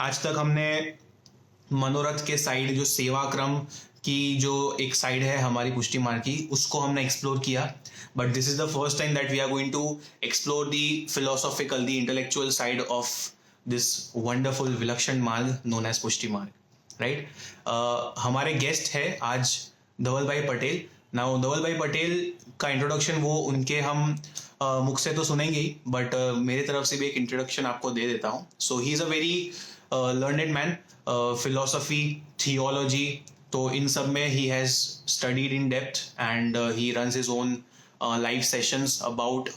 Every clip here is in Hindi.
आज तक हमने मनोरथ के साइड जो सेवा क्रम की जो एक साइड है हमारी पुष्टि मार्ग की, उसको हमने एक्सप्लोर किया. But this is the first time that we are going to explore the philosophical, the intellectual side of this wonderful विलक्षण मार्ग नोन एज पुष्टि मार्ग, राइट. हमारे गेस्ट है आज धवल भाई पटेल. नाउ धवल भाई पटेल का इंट्रोडक्शन वो उनके हम मुख से तो सुनेंगे ही, बट मेरे तरफ से भी एक इंट्रोडक्शन आपको दे देता हूँ. So he is a very learned man. Philosophy, theology, तो इन सब में he has studied in depth and he runs his own live sessions about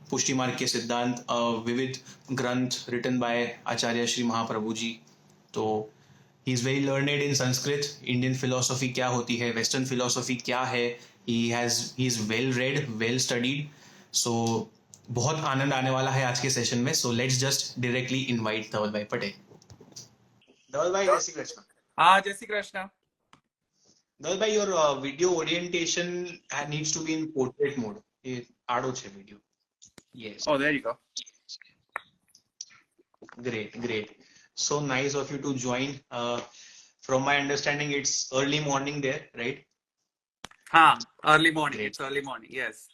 Pushti Marg के सिद्धांत, विविध ग्रंथ रिटन बाय आचार्य श्री महाप्रभु जी. तो he is very learned in Sanskrit. Indian philosophy क्या होती है, वेस्टर्न फिलोसफी क्या है, he is well read, well studied. So बहुत आनंद आने वाला है आज के सेशन में. So let's just directly invite Dhaval bhai Patel. धवल भाई, जय श्री कृष्ण. हाँ, जय श्री कृष्ण. ધવલ ભાઈ, your video orientation needs to be in portrait mode. એ આડો છે video. Yes. Oh, there you go. Great. So nice of you to join. From my understanding, it's early morning there, right? हाँ, early morning. It's early morning. Yes.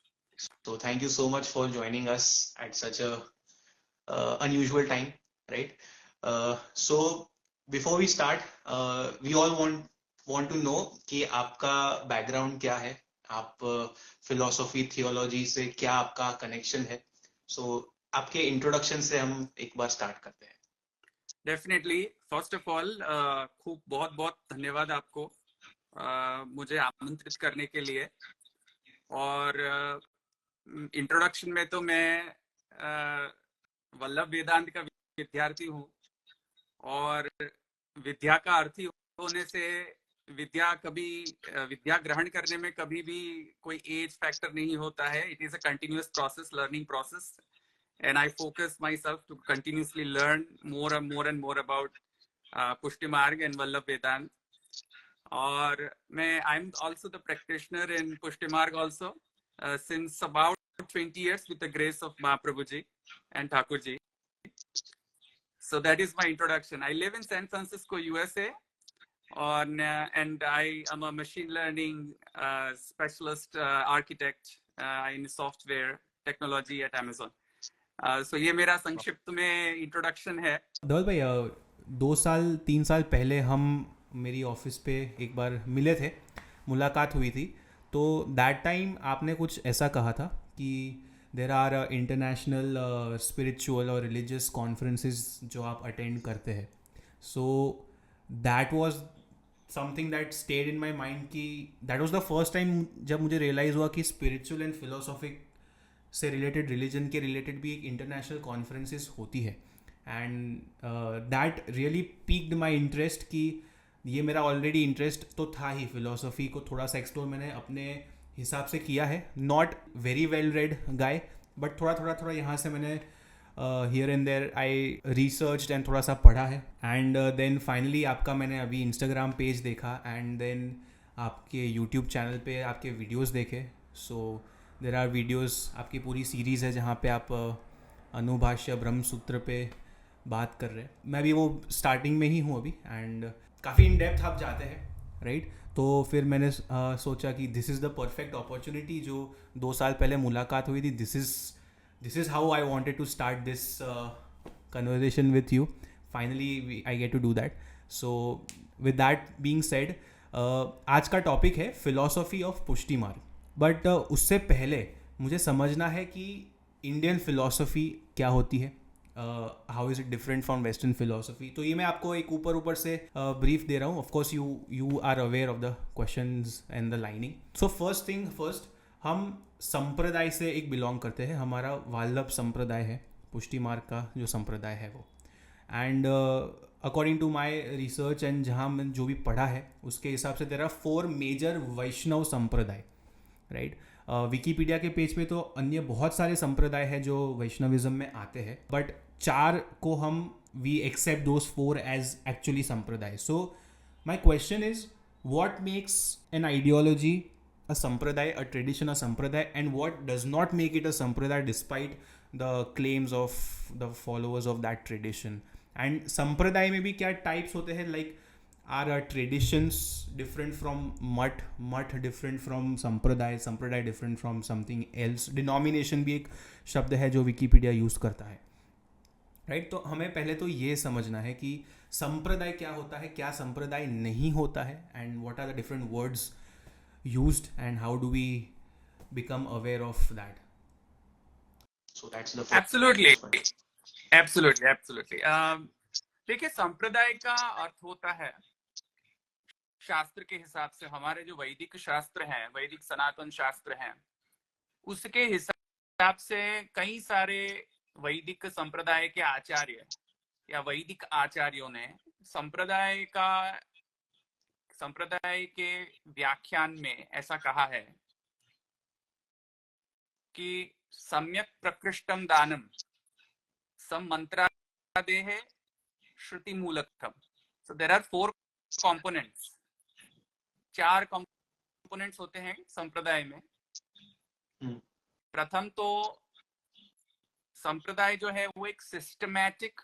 So thank you so much for joining us at such a unusual time, right? So before we start, we all want to know कि आपका बैकग्राउंड क्या है, आप फिलोसफी, थियोलॉजी से क्या आपका कनेक्शन है. सो आपके इंट्रोडक्शन से हम एक बार स्टार्ट करते हैं. डेफिनेटली. फर्स्ट ऑफ ऑल खूब बहुत बहुत धन्यवाद आपको मुझे आमंत्रित करने के लिए. और इंट्रोडक्शन में तो मैं वल्लभ वेदांत का विद्यार्थी हूँ, और विद्या का अर्थी होने से विद्या ग्रहण करने में कभी भी कोई एज फैक्टर नहीं होता है. It is a continuous process, learning process, and I focus myself to continuously learn more and more about Pushti Marg and Vallabh Vedant. और मैं I'm also the practitioner in Pushti Marg also since about 20 years with the grace of Mahaprabhu ji and Thakur ji. So that is my introduction. I live in San Francisco, USA, and I am a machine learning specialist architect in software technology at Amazon. So ये मेरा संक्षिप्त में इंट्रोडक्शन है. धवल भाई, 2-3 साल पहले हम मेरी ऑफिस पे एक बार मिले थे, मुलाकात हुई थी. तो दैट टाइम आपने कुछ ऐसा कहा था कि देर आर इंटरनेशनल स्पिरिचुअल और रिलीजियस कॉन्फ्रेंसेस जो आप अटेंड करते हैं. So that was something that stayed in my mind कि that was the first time जब मुझे रियलाइज़ हुआ कि स्पिरिचुअल एंड फिलोसॉफिक से रिलेटेड, रिलीजन के रिलेटेड भी एक इंटरनेशनल कॉन्फ्रेंसेस होती है. And that really piqued my interest कि ये मेरा ऑलरेडी इंटरेस्ट तो था ही. फिलोसफी को थोड़ा सा एक्सप्लोर मैंने अपने हिसाब से किया है. Not very well read guy, but थोड़ा यहाँ से मैंने here and there I research and थोड़ा सा पढ़ा है. एंड देन फाइनली आपका मैंने अभी इंस्टाग्राम पेज देखा, एंड देन आपके यूट्यूब चैनल पे आपके वीडियोज़ देखे. सो देर आर वीडियोज़, आपकी पूरी सीरीज़ है जहाँ पे आप अनुभाष्य ब्रह्मसूत्र पे बात कर रहे हैं. मैं भी वो स्टार्टिंग में ही हूँ अभी, एंड काफ़ी इन डेप्थ आप जाते हैं, राइट. तो फिर मैंने सोचा कि this is the perfect opportunity. जो 2 साल पहले मुलाकात हुई थी, this is how I wanted to start this conversation with you. Finally I get to do that. So with that being said, आज का टॉपिक है फिलोसफी ऑफ पुष्टि मार्ग. बट उससे पहले मुझे समझना है कि इंडियन फिलोसफी क्या होती है, how is it different from western philosophy. तो ये मैं आपको एक ऊपर से ब्रीफ दे रहा हूँ. Of course you are aware of the questions and the lining. So first thing first, हम संप्रदाय से एक बिलोंग करते हैं. हमारा वल्लभ संप्रदाय है, पुष्टि मार्ग का जो संप्रदाय है वो. And according to my research and जहाँ मैंने जो भी पढ़ा है उसके हिसाब से देयर आर 4 मेजर वैष्णव संप्रदाय, राइट. विकीपीडिया के पेज पे तो अन्य बहुत सारे संप्रदाय हैं जो वैष्णविज्म में आते हैं, बट 4 को हम we accept those 4 as actually संप्रदाय. So my question is, what makes an ideology a sampradaya, a tradition, a sampradaya, and what does not make it a sampradaya despite the claims of the followers of that tradition. And संप्रदाय में भी क्या टाइप्स होते हैं, like are traditions different from math, math different from sampradaya, sampradaya different from something else, denomination भी एक शब्द है जो विकिपीडिया यूज़ करता है, राइट? तो हमें पहले तो ये समझना है कि संप्रदाय क्या होता है, क्या संप्रदाय नहीं होता है, and what are the different words used and how do we become aware of that. So that's the Absolutely. first. Absolutely देखिए, संप्रदाय का अर्थ होता है शास्त्र के हिसाब से, हमारे जो वैदिक शास्त्र हैं, वैदिक सनातन शास्त्र हैं, उसके हिसाब से कई सारे वैदिक संप्रदाय के आचार्य या वैदिक आचार्यों ने संप्रदाय के व्याख्यान में ऐसा कहा है कि सम्यक प्रकृष्टम दानम सम्मंत्रादेः श्रुति मूलकम. So there are 4 components. 4 components होते हैं संप्रदाय में. प्रथम तो संप्रदाय जो है वो एक सिस्टमैटिक,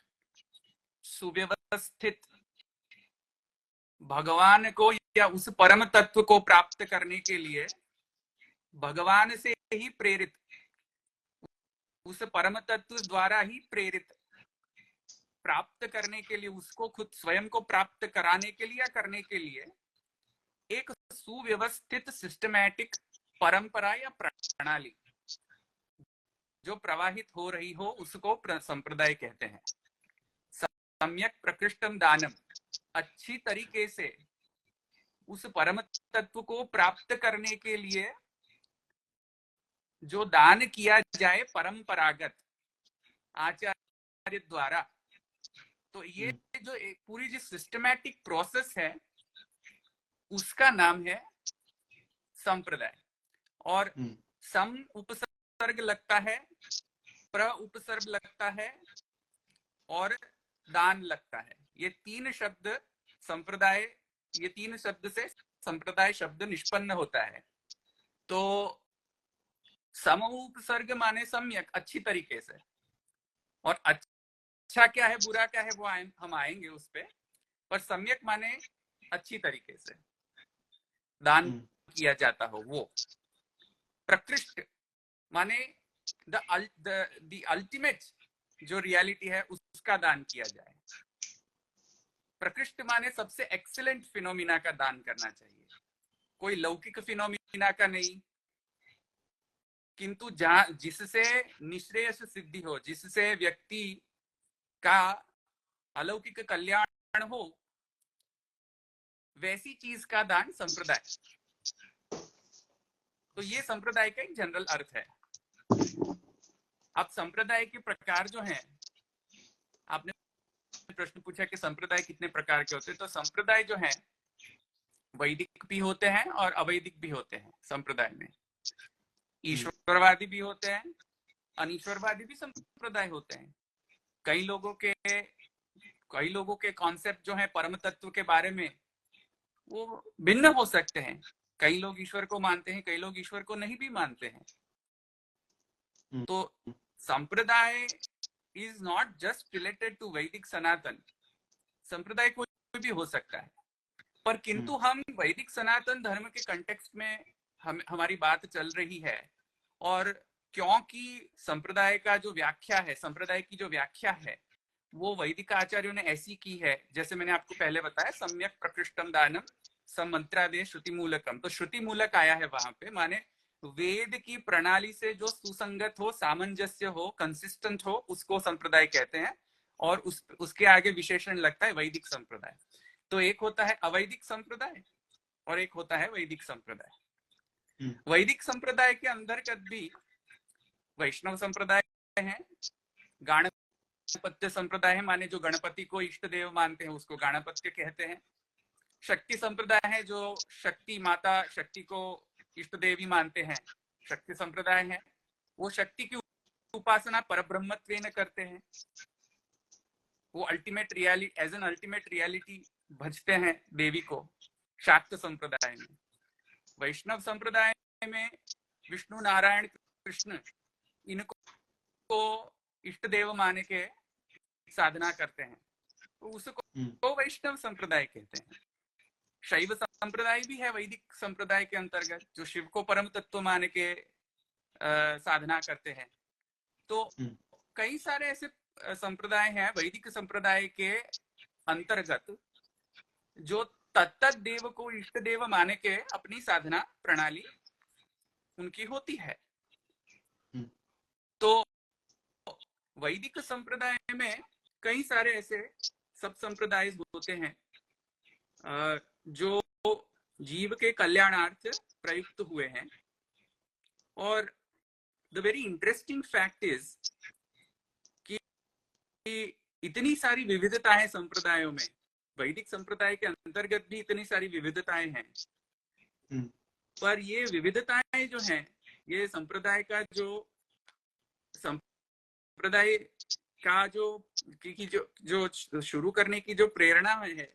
सुव्यवस्थित, भगवान को या उस परम तत्व को प्राप्त करने के लिए भगवान से ही प्रेरित, उस परम तत्व द्वारा ही प्रेरित, प्राप्त करने के लिए, उसको खुद स्वयं को प्राप्त कराने के लिए या करने के लिए एक सुव्यवस्थित सिस्टमैटिक परंपरा या प्रणाली जो प्रवाहित हो रही हो उसको संप्रदाय कहते हैं. सम्यक प्रकृष्टम दानम, अच्छी तरीके से उस परम तत्व को प्राप्त करने के लिए जो दान किया जाए परंपरागत आचार्य द्वारा, तो ये जो एक पूरी जो सिस्टमैटिक प्रोसेस है उसका नाम है संप्रदाय. और सम उपसर्ग लगता है, प्र उपसर्ग लगता है और दान लगता है. ये 3 शब्द संप्रदाय, ये 3 शब्द से संप्रदाय शब्द निष्पन्न होता है. तो सम उपसर्ग माने सम्यक, अच्छी तरीके से, और अच्छा क्या है बुरा क्या है वो हम आएंगे उस पे, पर सम्यक माने अच्छी तरीके से दान किया जाता हो वो. प्रकृष्ट माने द अल्टीमेट जो रियलिटी है उसका दान किया जाए. प्रकृष्ट माने सबसे एक्सीलेंट फिनोमिना का दान करना चाहिए, कोई लौकिक फिनोमिना का नहीं, किंतु जिससे निश्रेयस सिद्धि हो, जिससे व्यक्ति का अलौकिक कल्याण हो, वैसी चीज का दान संप्रदाय. तो ये संप्रदाय का एक जनरल अर्थ है. अब संप्रदाय के प्रकार जो हैं, आपने प्रश्न पूछा कि संप्रदाय कितने प्रकार के होते हैं. तो संप्रदाय जो हैं वैदिक भी होते हैं और अवैदिक भी होते हैं. संप्रदाय में ईश्वरवादी भी होते हैं, अनीश्वरवादी भी संप्रदाय होते हैं. कई लोगों के कॉन्सेप्ट जो है परम तत्व के बारे में वो भिन्न हो सकते हैं. कई लोग ईश्वर को मानते हैं, कई लोग ईश्वर को नहीं भी मानते हैं. तो संप्रदाय is not just related to Vedic Sanatan. संप्रदाय कोई भी हो सकता है, पर किंतु हम वैदिक सनातन धर्म के कंटेक्स्ट में हमारी बात चल रही है. और क्योंकि संप्रदाय का जो व्याख्या है, संप्रदाय की जो व्याख्या है वो वैदिक आचार्यों ने ऐसी की है, जैसे मैंने आपको पहले बताया, सम्यक प्रकृष्टम दानम सम्मंत्रादेः श्रुति मूलकम. तो श्रुति मूलक आया है वहां पे, माने वेद की प्रणाली से जो सुसंगत हो, सामंजस्य हो, कंसिस्टेंट हो, उसको संप्रदाय कहते हैं. और उसके आगे विशेषण लगता है वैदिक संप्रदाय. तो एक होता है अवैदिक संप्रदाय और एक होता है वैदिक संप्रदाय. वैदिक संप्रदाय के अंतर्गत भी वैष्णव संप्रदाय है, गाणपत्य संप्रदाय है, माने जो गणपति को इष्ट देव मानते हैं उसको गाणपत्य कहते हैं. शक्ति संप्रदाय है, जो शक्ति माता, शक्ति को इष्ट देवी मानते हैं, शक्ति संप्रदाय है. वो शक्ति की उपासना परब्रह्मत्वेन करते हैं, वो ultimate reality, as an ultimate reality भजते हैं देवी को. शाक्त संप्रदाय में, वैष्णव संप्रदाय में विष्णु, नारायण, कृष्ण, इनको इष्ट देव माने के साधना करते हैं. उसको वैष्णव संप्रदाय कहते हैं। शैव संप्रदाय भी है वैदिक संप्रदाय के अंतर्गत, जो शिव को परम तत्व मान के साधना करते हैं। तो कई सारे ऐसे संप्रदाय हैं वैदिक संप्रदाय के अंतर्गत जो तत्त देव को इष्ट देव माने के अपनी साधना प्रणाली उनकी होती है। तो वैदिक संप्रदाय में कई सारे ऐसे सब संप्रदाय होते हैं जो जीव के कल्याणार्थ प्रयुक्त हुए हैं। और the very interesting fact is कि इतनी सारी विविधताएं संप्रदायों में, वैदिक संप्रदाय के अंतर्गत भी इतनी सारी विविधताएं हैं, पर ये विविधताएं जो हैं, ये संप्रदाय का जो जो शुरू करने की जो प्रेरणा है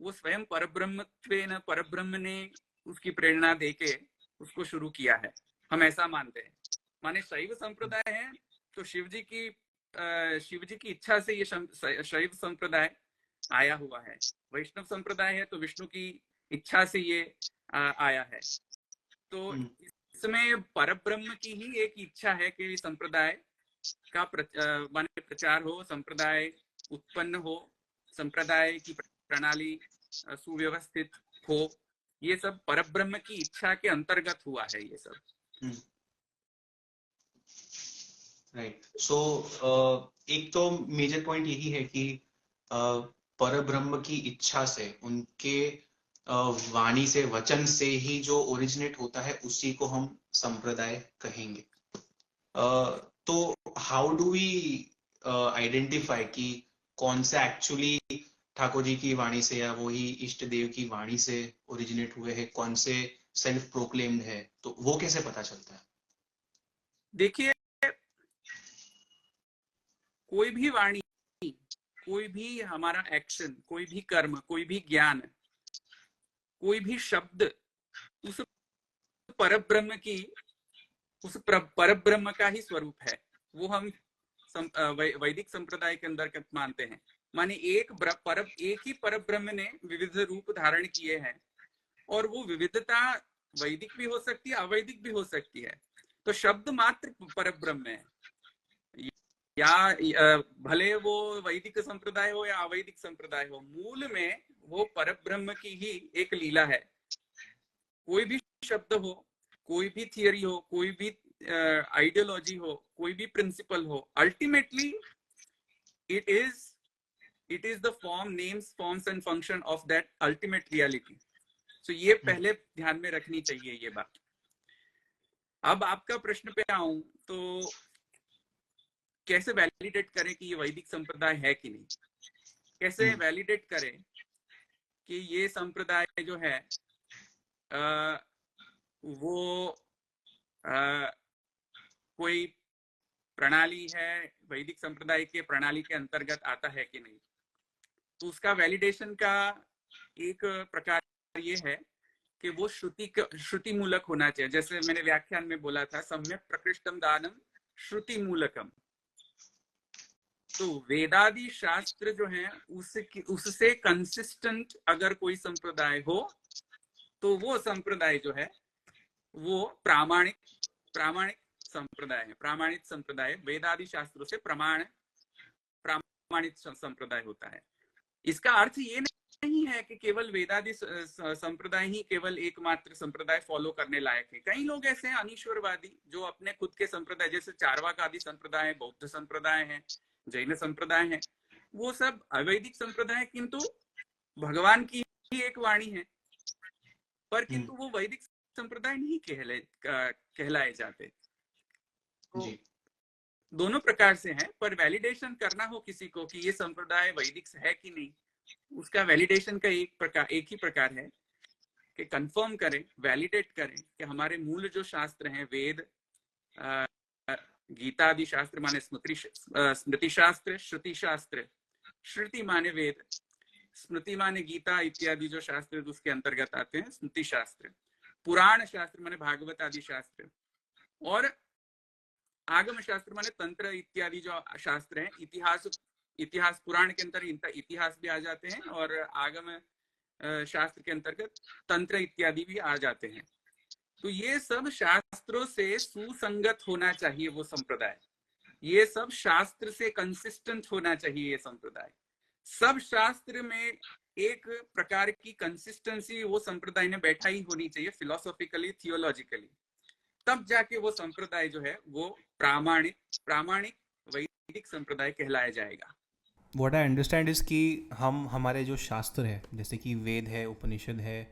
वो स्वयं परब्रह्म ने उसकी प्रेरणा देके उसको शुरू किया है, हम ऐसा मानते हैं। माने शैव संप्रदाय है तो शिव जी की इच्छा से ये शैव संप्रदाय आया हुआ है। वैष्णव संप्रदाय है तो विष्णु की इच्छा से ये आया है। तो इसमें परब्रह्म की ही एक इच्छा है कि संप्रदाय का प्रचार हो, संप्रदाय उत्पन्न हो, संप्रदाय की प्रणाली सुव्यवस्थित हो। ये सब परब्रह्म की इच्छा के अंतर्गत हुआ है ये सब। राइट। सो एक तो मेजर पॉइंट यही है कि परब्रह्म की इच्छा से, उनके वाणी से, वचन से ही जो ओरिजिनेट होता है उसी को हम संप्रदाय कहेंगे। तो हाउ डू वी आइडेंटिफाई कि कौन से एक्चुअली ठाकुर जी की वाणी से या वही इष्ट देव की वाणी से ओरिजिनेट हुए हैं, कौन से सेल्फ प्रोक्लेम्ड है, तो वो कैसे पता चलता है? देखिए, कोई भी वाणी, कोई भी हमारा एक्शन, कोई भी कर्म, कोई भी ज्ञान, कोई भी शब्द उस परब्रह्म की, उस परब्रह्म का ही स्वरूप है। वो हम वैदिक संप्रदाय के अंतर्गत मानते हैं। माने एक ही परब्रह्म ने विविध रूप धारण किए हैं और वो विविधता वैदिक भी हो सकती है, अवैदिक भी हो सकती है। तो शब्द मात्र परब्रह्म है, या भले वो वैदिक संप्रदाय हो या अवैदिक संप्रदाय हो, मूल में वो परब्रह्म की ही एक लीला है। कोई भी शब्द हो, कोई भी थियरी हो, कोई भी आइडियोलॉजी हो, कोई भी प्रिंसिपल हो, ultimately it is the form, names, forms and function of that ultimate reality. So ये पहले ध्यान में रखनी चाहिए ये बात। अब आपका प्रश्न पे आऊं तो कैसे वैलिडेट करें कि ये वैदिक संप्रदाय है कि नहीं? कैसे वैलिडेट करें कि ये संप्रदाय जो है वो कोई प्रणाली है, वैदिक संप्रदाय के प्रणाली के अंतर्गत आता है कि नहीं? तो उसका वैलिडेशन का एक प्रकार ये है कि वो श्रुति मूलक होना चाहिए। जैसे मैंने व्याख्यान में बोला था, सम्यक प्रकृष्टम दानम श्रुति मूलकम। तो वेदादि शास्त्र जो है उससे कंसिस्टेंट अगर कोई संप्रदाय हो तो वो संप्रदाय जो है वो प्रामाणिक संप्रदाय है। प्रामाणिक संप्रदाय वेदादि शास्त्रों से प्रामाणिक संप्रदाय होता है। इसका अर्थ ये नहीं है कि केवल वेदादि संप्रदाय ही केवल एकमात्र संप्रदाय फॉलो करने लायक है। कई लोग ऐसे हैं अनीश्वरवादी जो अपने खुद के संप्रदाय, जैसे चारवाक आदि संप्रदाय है, बौद्ध संप्रदाय है, जैन संप्रदाय है, वो सब अवैदिक संप्रदाय, किंतु भगवान की ही एक वाणी है, पर किंतु वो वैदिक संप्रदाय नहीं कहलाए जाते। तो दोनों प्रकार से हैं, पर वैलिडेशन करना हो किसी को कि ये संप्रदाय वैदिक है कि नहीं, उसका वैलिडेशन का एक ही प्रकार है कि कंफर्म करें, वैलिडेट करें कि हमारे मूल जो शास्त्र हैं, वेद, गीता आदि शास्त्र माने स्मृति शास्त्र, श्रुति शास्त्र, श्रुति माने वेद, स्मृति माने गीता इत्यादि जो शास्त्र उसके अंतर्गत आते हैं स्मृति शास्त्र, पुराण शास्त्र माने भागवत आदि शास्त्र, और आगम शास्त्र माने तंत्र इत्यादि जो शास्त्र हैं, इतिहास पुराण के अंतर इतिहास भी आ जाते हैं और आगम शास्त्र के अंतर्गत तंत्र इत्यादि भी आ जाते हैं। तो ये सब शास्त्रों से सुसंगत होना चाहिए वो संप्रदाय, ये सब शास्त्र से कंसिस्टेंट होना चाहिए ये संप्रदाय। सब शास्त्र में एक प्रकार की कंसिस्टेंसी वो संप्रदाय ने बैठा ही होनी चाहिए, फिलोसॉफिकली थियोलॉजिकली, तब जाके वो संप्रदाय जो है वो प्रामाणिक वैदिक संप्रदाय कहलाया जाएगा। व्हाट आई अंडरस्टैंड इज़ कि हम हमारे जो शास्त्र है, जैसे कि वेद है, उपनिषद है,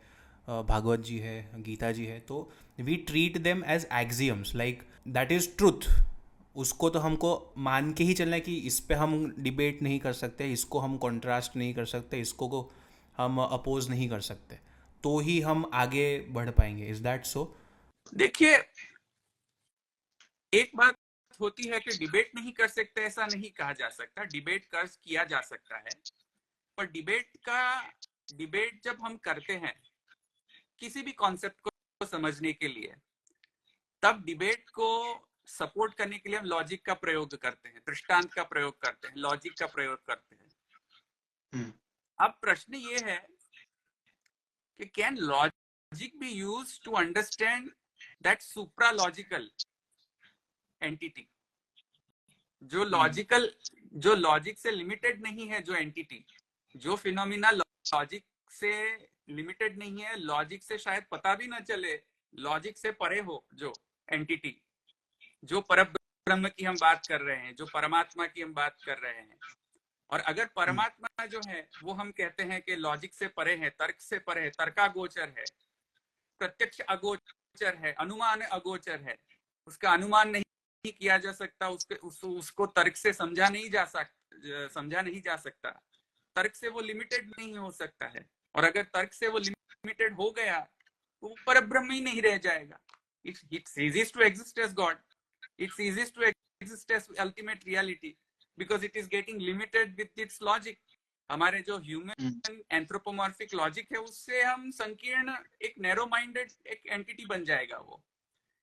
भागवत जी है, गीता जी है, तो we treat them as axioms, like that is truth. उसको तो हमको मान के ही चलना है कि इस पे हम डिबेट नहीं कर सकते, इसको हम कॉन्ट्रास्ट नहीं कर सकते, इसको को हम अपोज नहीं कर सकते, तो ही हम आगे बढ़ पाएंगे। Is that so? देखिए, एक बात होती है कि डिबेट नहीं कर सकते ऐसा नहीं कहा जा सकता, डिबेट किया जा सकता है, पर डिबेट जब हम करते हैं किसी भी कॉन्सेप्ट को समझने के लिए, तब डिबेट को सपोर्ट करने के लिए हम लॉजिक का प्रयोग करते हैं, दृष्टांत का प्रयोग करते हैं, लॉजिक का प्रयोग करते हैं। अब प्रश्न ये है कि can logic be used to understand that supralogical entity, जो लॉजिक से लिमिटेड नहीं है, जो एंटिटी, जो फिनोमिना लॉजिक से लिमिटेड नहीं है, लॉजिक से शायद पता भी ना चले, लॉजिक से परे हो, जो एंटिटी, जो परब्रह्म की हम बात कर रहे हैं, जो परमात्मा की हम बात कर रहे हैं। और अगर परमात्मा जो है वो हम कहते हैं कि लॉजिक से परे है, तर्क से परे है, तर्कागोचर है, प्रत्यक्ष अगोचर है, अनुमान अगोचर है, उसका अनुमान नहीं किया जा सकता, उसको तर्क से समझा नहीं जा सकता, तर्क से वो लिमिटेड नहीं हो सकता है। और अगर तर्क से वो लिमिटेड हो गया तो वो परब्रह्म ही नहीं रह जाएगा। It ceases to exist as God. It ceases to exist as ultimate reality because it is getting limited with its logic. हमारे जो ह्यूमन एंथ्रोपोमॉर्फिक लॉजिक है उससे हम संकीर्ण एक नैरो माइंडेड एक एंटिटी बन जाएगा, वो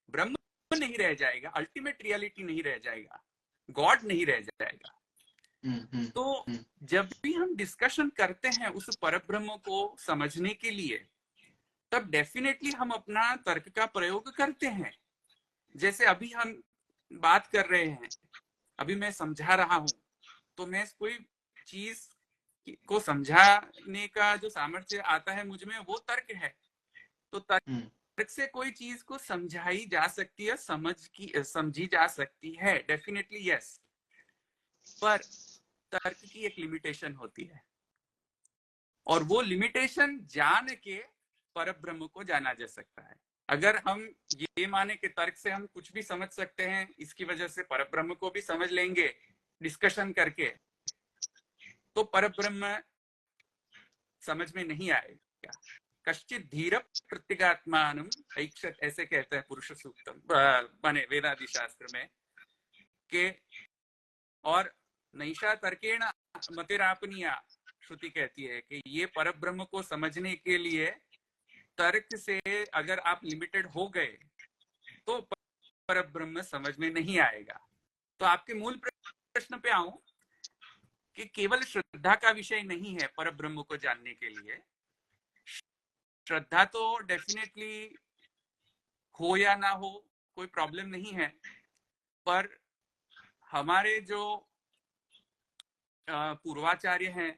ब्रह्म नहीं रह जाएगा, अल्टीमेट रियलिटी नहीं रह जाएगा, गॉड नहीं रह जाएगा। तो जब भी हम डिस्कशन करते हैं उस परब्रह्म को समझने के लिए, तब डेफिनेटली हम अपना तर्क का प्रयोग करते हैं। जैसे अभी हम बात कर रहे हैं, अभी मैं समझा रहा हूं, तो मैं कोई चीज को समझाने का जो सामर्थ्य आता है मुझ में, वो तर्क है। तो तर्क से कोई चीज को समझाई जा सकती है, समझी जा सकती है, डेफिनेटली यस। पर तर्क की एक लिमिटेशन होती है, और वो लिमिटेशन जान के परब्रह्म को जाना जा सकता है। अगर हम ये माने कि तर्क से हम कुछ भी समझ सकते हैं, इसकी वजह से परब्रह्म को भी समझ लेंगे डिस्कशन करके, तो परब्रह्म समझ में नहीं आएगा। कश्चित धीर प्रत्यगात्मानम ऐक्षत, ऐसे कहते हैं पुरुष सूक्तम बने वेदादि शास्त्र में के, और नैषा तर्केण मतिरापनीया, श्रुति कहती है कि ये परब्रह्म को समझने के लिए तर्क से अगर आप लिमिटेड हो गए तो परब्रह्म समझ में नहीं आएगा। तो आपके मूल प्रश्न पे आऊं कि केवल श्रद्धा का विषय नहीं है परब्रह्म को जानने के लिए। श्रद्धा तो डेफिनेटली हो या ना हो कोई प्रॉब्लम नहीं है, पर हमारे जो पूर्वाचार्य हैं,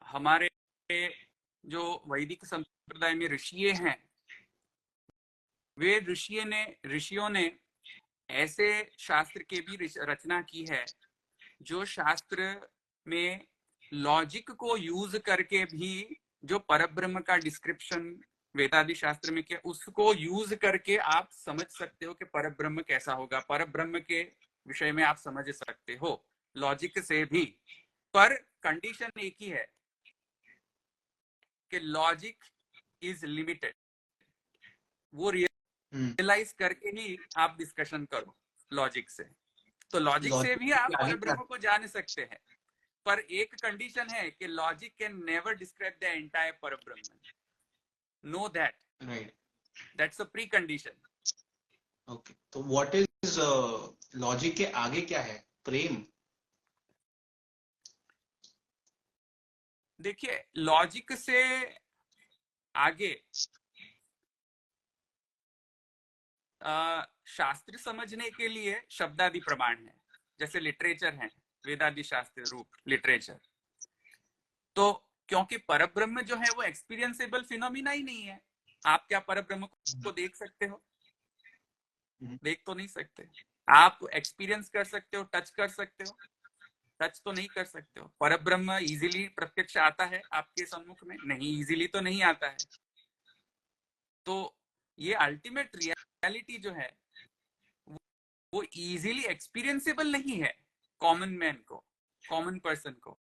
हमारे जो वैदिक संप्रदाय में ऋषि हैं, वे ऋषियों ने ऐसे शास्त्र की भी रचना की है जो शास्त्र में लॉजिक को यूज करके भी जो परब्रह्म का डिस्क्रिप्शन वेदादि शास्त्र में किया, उसको यूज करके आप समझ सकते हो कि परब्रह्म कैसा होगा, परब्रह्म के विषय में आप समझ सकते हो लॉजिक से भी। पर कंडीशन एक ही है कि लॉजिक इज लिमिटेड, वो रियलाइज करके ही आप डिस्कशन करो लॉजिक से। तो लॉजिक से भी आप परब्रह्म को जान सकते हैं, पर एक कंडीशन है कि logic can never describe the entire Parabrahm. Know that, right, that's a precondition. Okay, तो व्हाट इज लॉजिक के आगे क्या है? प्रेम। देखिए, लॉजिक से आगे शास्त्र समझने के लिए शब्दादि प्रमाण है, जैसे लिटरेचर है, वेदादि शास्त्र रूप लिटरेचर। तो क्योंकि परब्रह्म जो है वो एक्सपीरियंसेबल फिनोमिना ही नहीं है। आप क्या परब्रह्म को देख सकते हो? देख तो नहीं सकते। आप एक्सपीरियंस कर सकते हो, टच कर सकते हो? टच तो नहीं कर सकते हो। परब्रह्म इजीली प्रत्यक्ष आता है आपके सम्मुख में? नहीं, इजीली तो नहीं आता है। तो ये अल्टीमेट रियलिटी जो है वो इजीली एक्सपीरियंसेबल नहीं है कॉमन मैन को, कॉमन पर्सन को।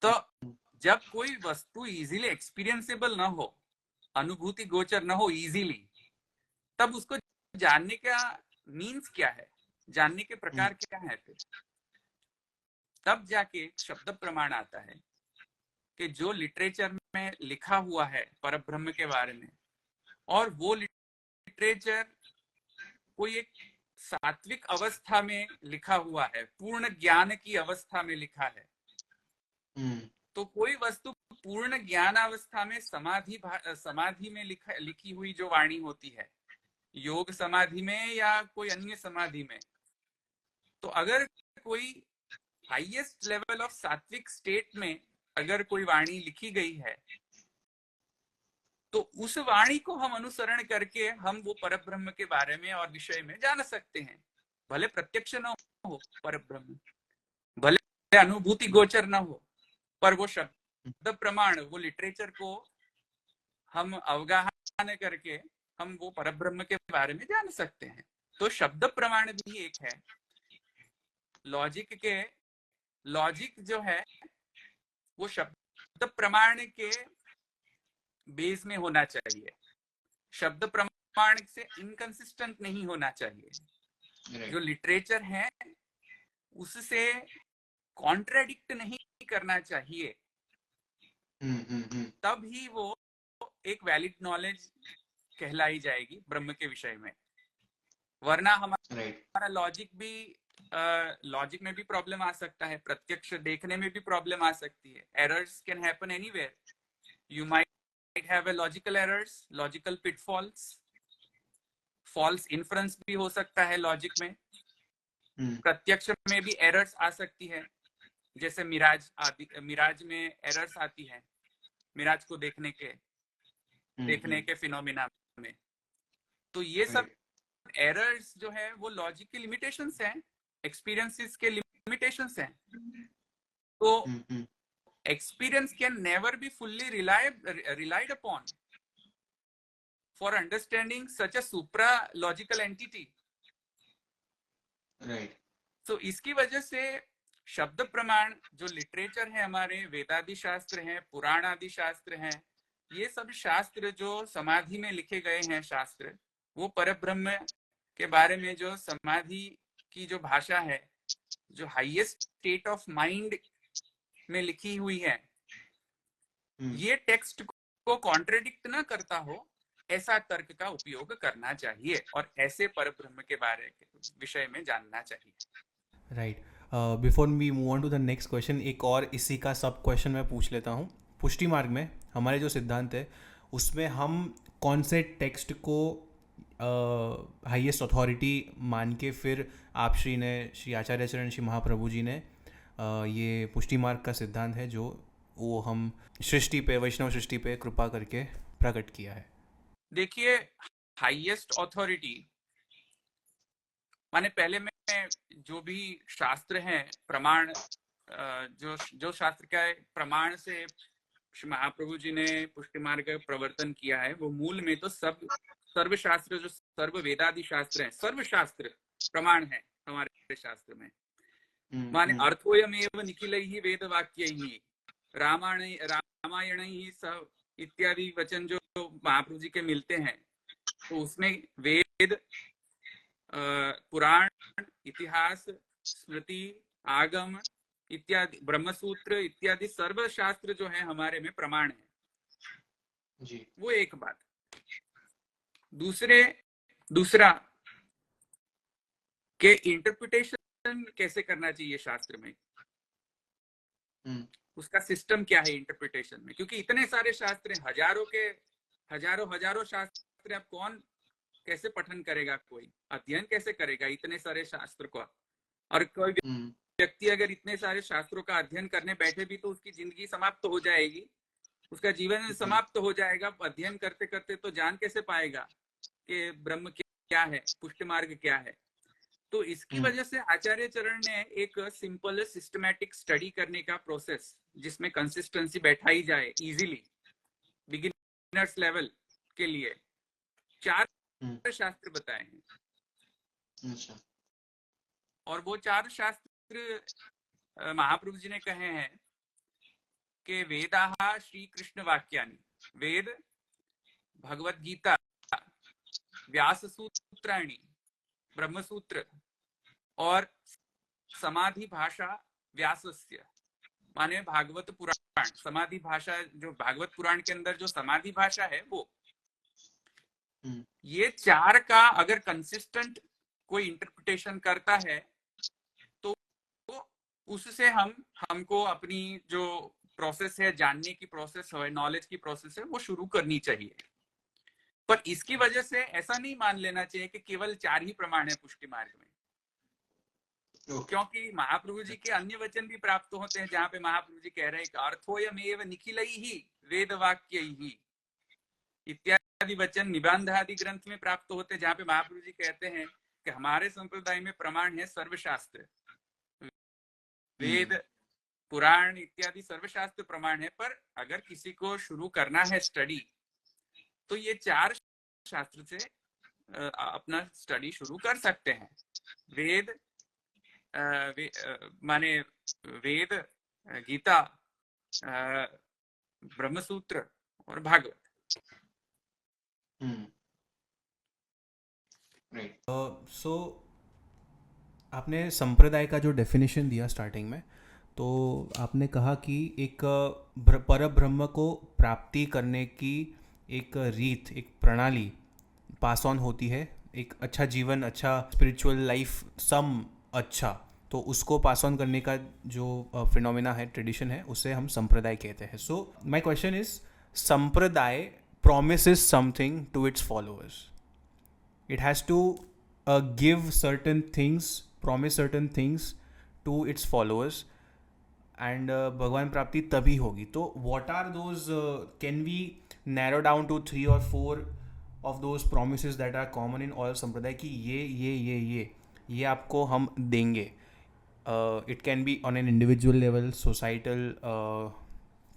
तो जब कोई वस्तु इजीली एक्सपीरियंसेबल ना हो, अनुभूति गोचर ना हो इजीली, तब उसको जानने का मीन्स क्या है, जानने के प्रकार क्या है? फिर तब जाके शब्द प्रमाण आता है कि जो लिटरेचर में लिखा हुआ है परब्रह्म के बारे में, और वो लिटरेचर कोई एक सात्विक अवस्था में लिखा हुआ है, पूर्ण ज्ञान की अवस्था में लिखा है। तो कोई वस्तु पूर्ण ज्ञान अवस्था में समाधि में लिखी हुई जो वाणी होती है, योग समाधि में या कोई अन्य समाधि में, तो अगर कोई हाईएस्ट लेवल ऑफ सात्विक स्टेट में अगर कोई वाणी लिखी गई है, तो उस वाणी को हम अनुसरण करके हम वो परब्रह्म के बारे में और विषय में जान सकते हैं। भले प्रत्यक्ष न हो परब्रह्म, भले अनुभूति गोचर न हो, पर वो शब्द प्रमाण, वो लिटरेचर को हम अवगाहन करके हम वो परब्रह्म के बारे में जान सकते हैं। तो शब्द प्रमाण भी एक है। लॉजिक जो है वो शब्द प्रमाण के बेस में होना चाहिए, शब्द प्रमाण से इनकंसिस्टेंट नहीं होना चाहिए। जो लिटरेचर है उससे कॉन्ट्राडिक्ट नहीं करना चाहिए, तब ही वो एक वैलिड नॉलेज कहलाई जाएगी ब्रह्म के विषय में। वरना हमारा लॉजिक में भी प्रॉब्लम आ सकता है, प्रत्यक्ष देखने में भी प्रॉब्लम आ सकती है। Errors can happen anywhere. You might have a logical errors, logical pitfalls, false inference भी हो सकता है लॉजिक में। प्रत्यक्ष में भी एरर्स आ सकती है, जैसे मिराज में एरर्स आती है, मिराज को देखने के फिनोमिना में। तो ये सब एरर्स जो है वो लॉजिक की लिमिटेशंस हैं, एक्सपीरियंसेस के लिमिटेशंस हैं। तो experience can never be fully relied upon for understanding such a supra logical entity. Right. So इसकी वजह से शब्द प्रमाण जो लिटरेचर है, हमारे वेदादि शास्त्र हैं, पुराण आदि शास्त्र हैं, ये सब शास्त्र जो समाधि में लिखे गए हैं शास्त्र, वो परब्रह्म के बारे में जो समाधि की जो भाषा है, जो हाईएस्ट स्टेट ऑफ माइंड में लिखी हुई है, ये टेक्स्ट को कॉन्ट्रडिक्ट ना करता हो, ऐसा तर्क का उपयोग करना चाहिए और ऐसे परब्रह्म के बारे के विषय में जानना चाहिए। Right. Before we move on to the next question, एक और इसी का सब क्वेश्चन मैं पूछ लेता हूँ। पुष्टि मार्ग में हमारे जो सिद्धांत है उसमें हम कौन से टेक्स्ट को हाईएस्ट अथॉरिटी मान के फिर आप श्री आचार्य चरण श्री महाप्रभु जी ने ये पुष्टि मार्ग का सिद्धांत है जो वो हम सृष्टि पे, वैष्णव सृष्टि पे कृपा करके प्रकट किया है? देखिए, हाईएस्ट अथॉरिटी माने पहले में जो भी शास्त्र हैं, प्रमाण, जो शास्त्र का प्रमाण से महाप्रभु जी ने पुष्टि मार्ग का प्रवर्तन किया है, वो मूल में तो सर्व शास्त्र, जो सर्व वेदादि शास्त्र हैं, सर्व शास्त्र प्रमाण है हमारे शास्त्र में। माने अर्थोयमेव निखिलैः वेदवाक्यैः रामायण सब इत्यादि वचन जो महाप्रभु जी के मिलते हैं, तो उसमें वेद, पुराण, इतिहास, स्मृति, आगम इत्यादि, ब्रह्मसूत्र इत्यादि सर्व शास्त्र जो है हमारे में प्रमाण है जी। वो एक बात। दूसरा के इंटरप्रिटेशन कैसे करना चाहिए शास्त्र में, उसका सिस्टम क्या है इंटरप्रिटेशन में, क्योंकि इतने सारे शास्त्र हैं, हजारों शास्त्र, अब कौन कैसे पठन करेगा, कोई अध्ययन कैसे करेगा इतने सारे शास्त्र को। और कोई व्यक्ति अगर इतने सारे शास्त्रों का अध्ययन करने बैठे भी तो उसकी जिंदगी समाप्त हो जाएगी, उसका जीवन समाप्त हो जाएगा। अध्ययन करते करते तो जान कैसे पाएगा कि ब्रह्म क्या है, पुष्टि मार्ग क्या है। तो इसकी वजह से आचार्य चरण ने एक सिंपल सिस्टमैटिक स्टडी करने का प्रोसेस, जिसमें कंसिस्टेंसी बैठाई जाए इजीली बिगिनर्स लेवल के लिए, 4 शास्त्र बताए हैं। अच्छा। और वो 4 शास्त्र महाप्रभु जी ने कहे हैं कि वेदाः श्री कृष्ण वाक्यानि, वेद, भगवत गीता, व्यास सूत्राणि, ब्रह्म सूत्र और समाधि भाषा व्यासस्य, माने भागवत पुराण। समाधि भाषा जो भागवत पुराण के अंदर जो समाधि भाषा है वो, ये 4 का अगर कंसिस्टेंट कोई इंटरप्रिटेशन करता है तो उससे हमको अपनी जो प्रोसेस है, जानने की प्रोसेस है, नॉलेज की प्रोसेस है, वो शुरू करनी चाहिए। पर इसकी वजह से ऐसा नहीं मान लेना चाहिए कि केवल 4 ही प्रमाण है पुष्टि मार्ग में, क्योंकि महाप्रभु जी के अन्य वचन भी प्राप्त होते हैं जहां पे महाप्रभु जी कह रहे हैं कि अर्थोयमेव निखिलैहि वेदवाक्यैहि इत्यादि वचन निबंध आदि ग्रंथ में प्राप्त होते हैं, जहां पे महाप्रभु जी कहते हैं कि हमारे संप्रदाय में प्रमाण है सर्वशास्त्र, वेद, पुराण इत्यादि सर्वशास्त्र प्रमाण है। पर अगर किसी को शुरू करना है स्टडी तो ये 4 शास्त्र से अपना स्टडी शुरू कर सकते हैं। वेद माने वेद, गीता, ब्रह्मसूत्र और भागवत। सो आपने संप्रदाय का जो डेफिनेशन दिया स्टार्टिंग में, तो आपने कहा कि एक पर ब्रह्म को प्राप्ति करने की एक रीत, एक प्रणाली पास ऑन होती है, एक अच्छा जीवन, अच्छा स्पिरिचुअल लाइफ, सम अच्छा, तो उसको पास ऑन करने का जो फिनोमेना है, ट्रेडिशन है, उसे हम संप्रदाय कहते हैं। सो माय क्वेश्चन इज, संप्रदाय promises something to its followers. It has to give certain things, promise certain things to its followers, and भगवान प्राप्ति तभी होगी। तो what are those, can we narrow down to 3 or 4 of those promises that are common in all संप्रदाय कि ये आपको हम देंगे। It can be on an individual level, societal,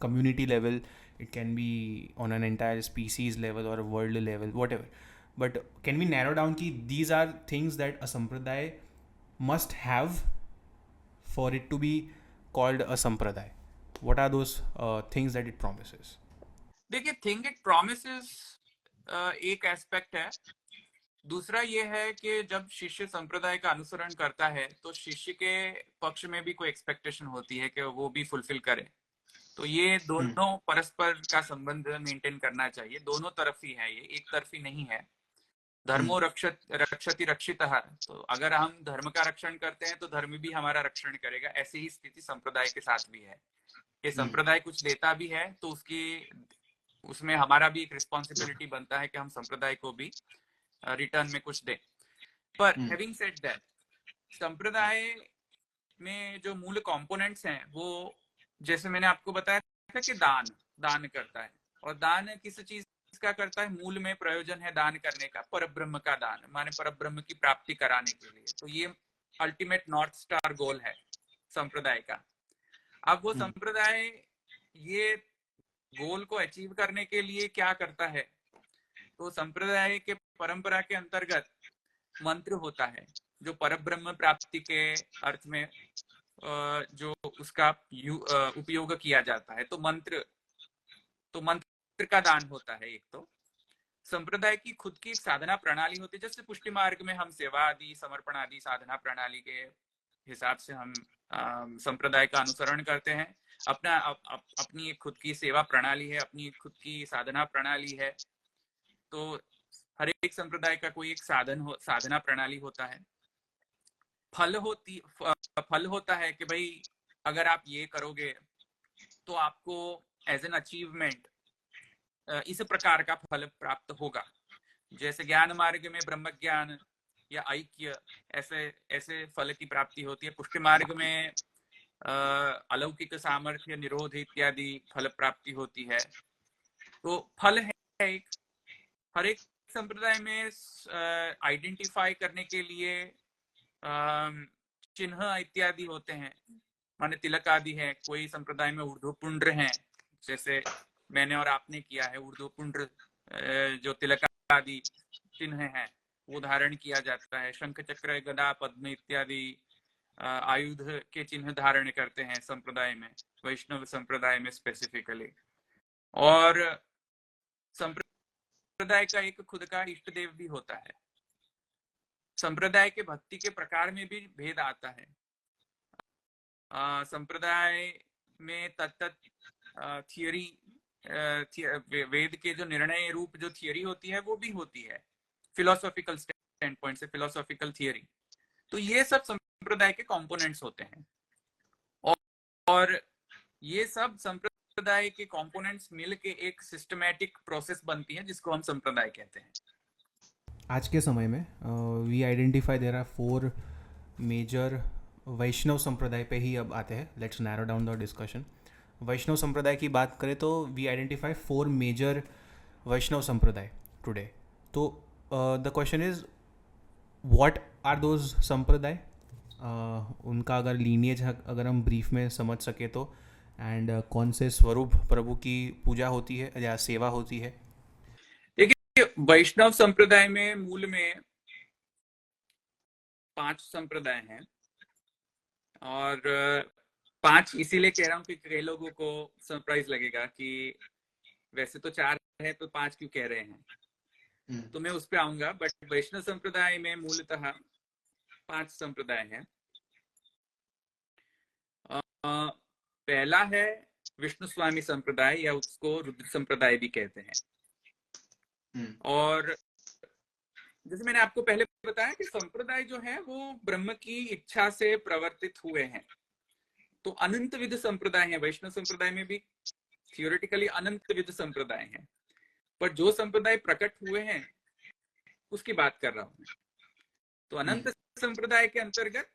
community level, it can be on an entire species level or a world level, whatever. But can we narrow down कि these are things that a sampradaya must have for it to be called a sampradaya? What are those things that it promises? देखिए, थिंग इट प्रोमिसेस एक एस्पेक्ट है। दूसरा ये है कि जब शिष्य संप्रदाय का अनुसरण करता है तो शिष्य के पक्ष में भी कोई एक्सपेक्टेशन होती है कि वो भी फुलफिल करे। तो ये दोनों परस्पर का संबंध मेंटेन करना चाहिए, दोनों तरफ ही है, ये एक तरफी नहीं है। धर्मो रक्षति रक्षितः, तो अगर हम धर्म का रक्षण करते हैं तो धर्म भी हमारा रक्षण करेगा। ऐसी ही स्थिति संप्रदाय के साथ भी है कि संप्रदाय कुछ देता भी है तो उसमें हमारा भी एक रिस्पॉन्सिबिलिटी बनता है कि हम संप्रदाय को भी रिटर्न में कुछ दें। पर हैविंग सेड दैट, संप्रदाय में जो मूल कंपोनेंट्स हैं वो, जैसे मैंने आपको बताया था कि दान करता है, और दान किस चीज का करता है, मूल में प्रयोजन है दान करने का, परब्रह्म का दान, माने परब्रह्म की प्राप्ति कराने के लिए। तो ये अल्टीमेट नॉर्थ स्टार गोल है संप्रदाय का। अब वो संप्रदाय ये गोल को अचीव करने के लिए क्या करता है, तो संप्रदाय के परंपरा के अंतर्गत मंत्र होता है जो परब्रह्म प्राप्ति के अर्थ में जो उसका उपयोग किया जाता है। तो मंत्र का दान होता है। एक तो संप्रदाय की खुद की एक साधना प्रणाली होती है, जैसे पुष्टि मार्ग में हम सेवा आदि, समर्पण आदि साधना प्रणाली के हिसाब से हम संप्रदाय का अनुसरण करते हैं। अपनी एक खुद की सेवा प्रणाली है, अपनी खुद की साधना प्रणाली है। तो हर एक संप्रदाय का कोई एक साधना प्रणाली होता है। फल होता है कि भाई अगर आप ये करोगे तो आपको एज एन अचीवमेंट इस प्रकार का फल प्राप्त होगा। जैसे ज्ञान मार्ग में ब्रह्म ज्ञान या ऐक्य ऐसे ऐसे फल की प्राप्ति होती है, पुष्टि मार्ग में अलौकिक सामर्थ्य, निरोध इत्यादि फल प्राप्ति होती है। तो फल है एक, हर एक संप्रदाय में आइडेंटिफाई करने के लिए चिन्ह इत्यादि होते हैं, माने तिलक आदि है। कोई संप्रदाय में ऊर्ध्वपुंड्र हैं, जैसे मैंने और आपने किया है, ऊर्ध्वपुंड्र जो तिलक आदि चिन्ह हैं वो धारण किया जाता है। शंख चक्र गदा पद्म इत्यादि आयुध के चिन्ह धारण करते हैं संप्रदाय में, वैष्णव संप्रदाय में स्पेसिफिकली। और संप्रदाय का एक खुद का इष्ट देव भी होता है। संप्रदाय के भक्ति के प्रकार में भी भेद आता है। संप्रदाय में तत्त थियरी, वेद के जो निर्णय रूप जो थियरी होती है वो भी होती है, फिलोसॉफिकल स्टैंड पॉइंट से, फिलोसॉफिकल थियरी। तो ये सब संप्रदाय के कंपोनेंट्स होते हैं, और ये सब संप्रदाय के कंपोनेंट्स मिलके एक सिस्टमैटिक प्रोसेस बनती है जिसको हम संप्रदाय कहते हैं। आज के समय में we identify there are 4 major Vaishnav संप्रदाय पे ही अब आते हैं। Let's narrow down the discussion. Vaishnav संप्रदाय की बात करें तो we identify 4 major Vaishnav sampradaya today. तो the question is what are those sampradaya, उनका अगर लीनिएज अगर हम ब्रीफ में समझ सके तो, एंड कौन से स्वरूप प्रभु की पूजा होती है या सेवा होती है। देखिए, वैष्णव संप्रदाय में मूल में 5 संप्रदाय हैं, और 5 इसीलिए कह रहा हूं कि कई लोगों को सरप्राइज लगेगा कि वैसे तो 4 है तो 5 क्यों कह रहे हैं। तो मैं उस पर आऊंगा, बट वैष्णव संप्रदाय में मूलतः 5 संप्रदाय हैं। पहला है विष्णु स्वामी संप्रदाय, या उसको रुद्र संप्रदाय भी कहते हैं। और जैसे मैंने आपको पहले बताया कि संप्रदाय जो है वो ब्रह्म की इच्छा से प्रवर्तित हुए हैं। तो अनंत विध संप्रदाय है, वैष्णव संप्रदाय में भी थियोरेटिकली अनंत विध संप्रदाय हैं, पर जो संप्रदाय प्रकट हुए हैं उसकी बात कर रहा हूं मैं। तो अनंत संप्रदाय के अंतर्गत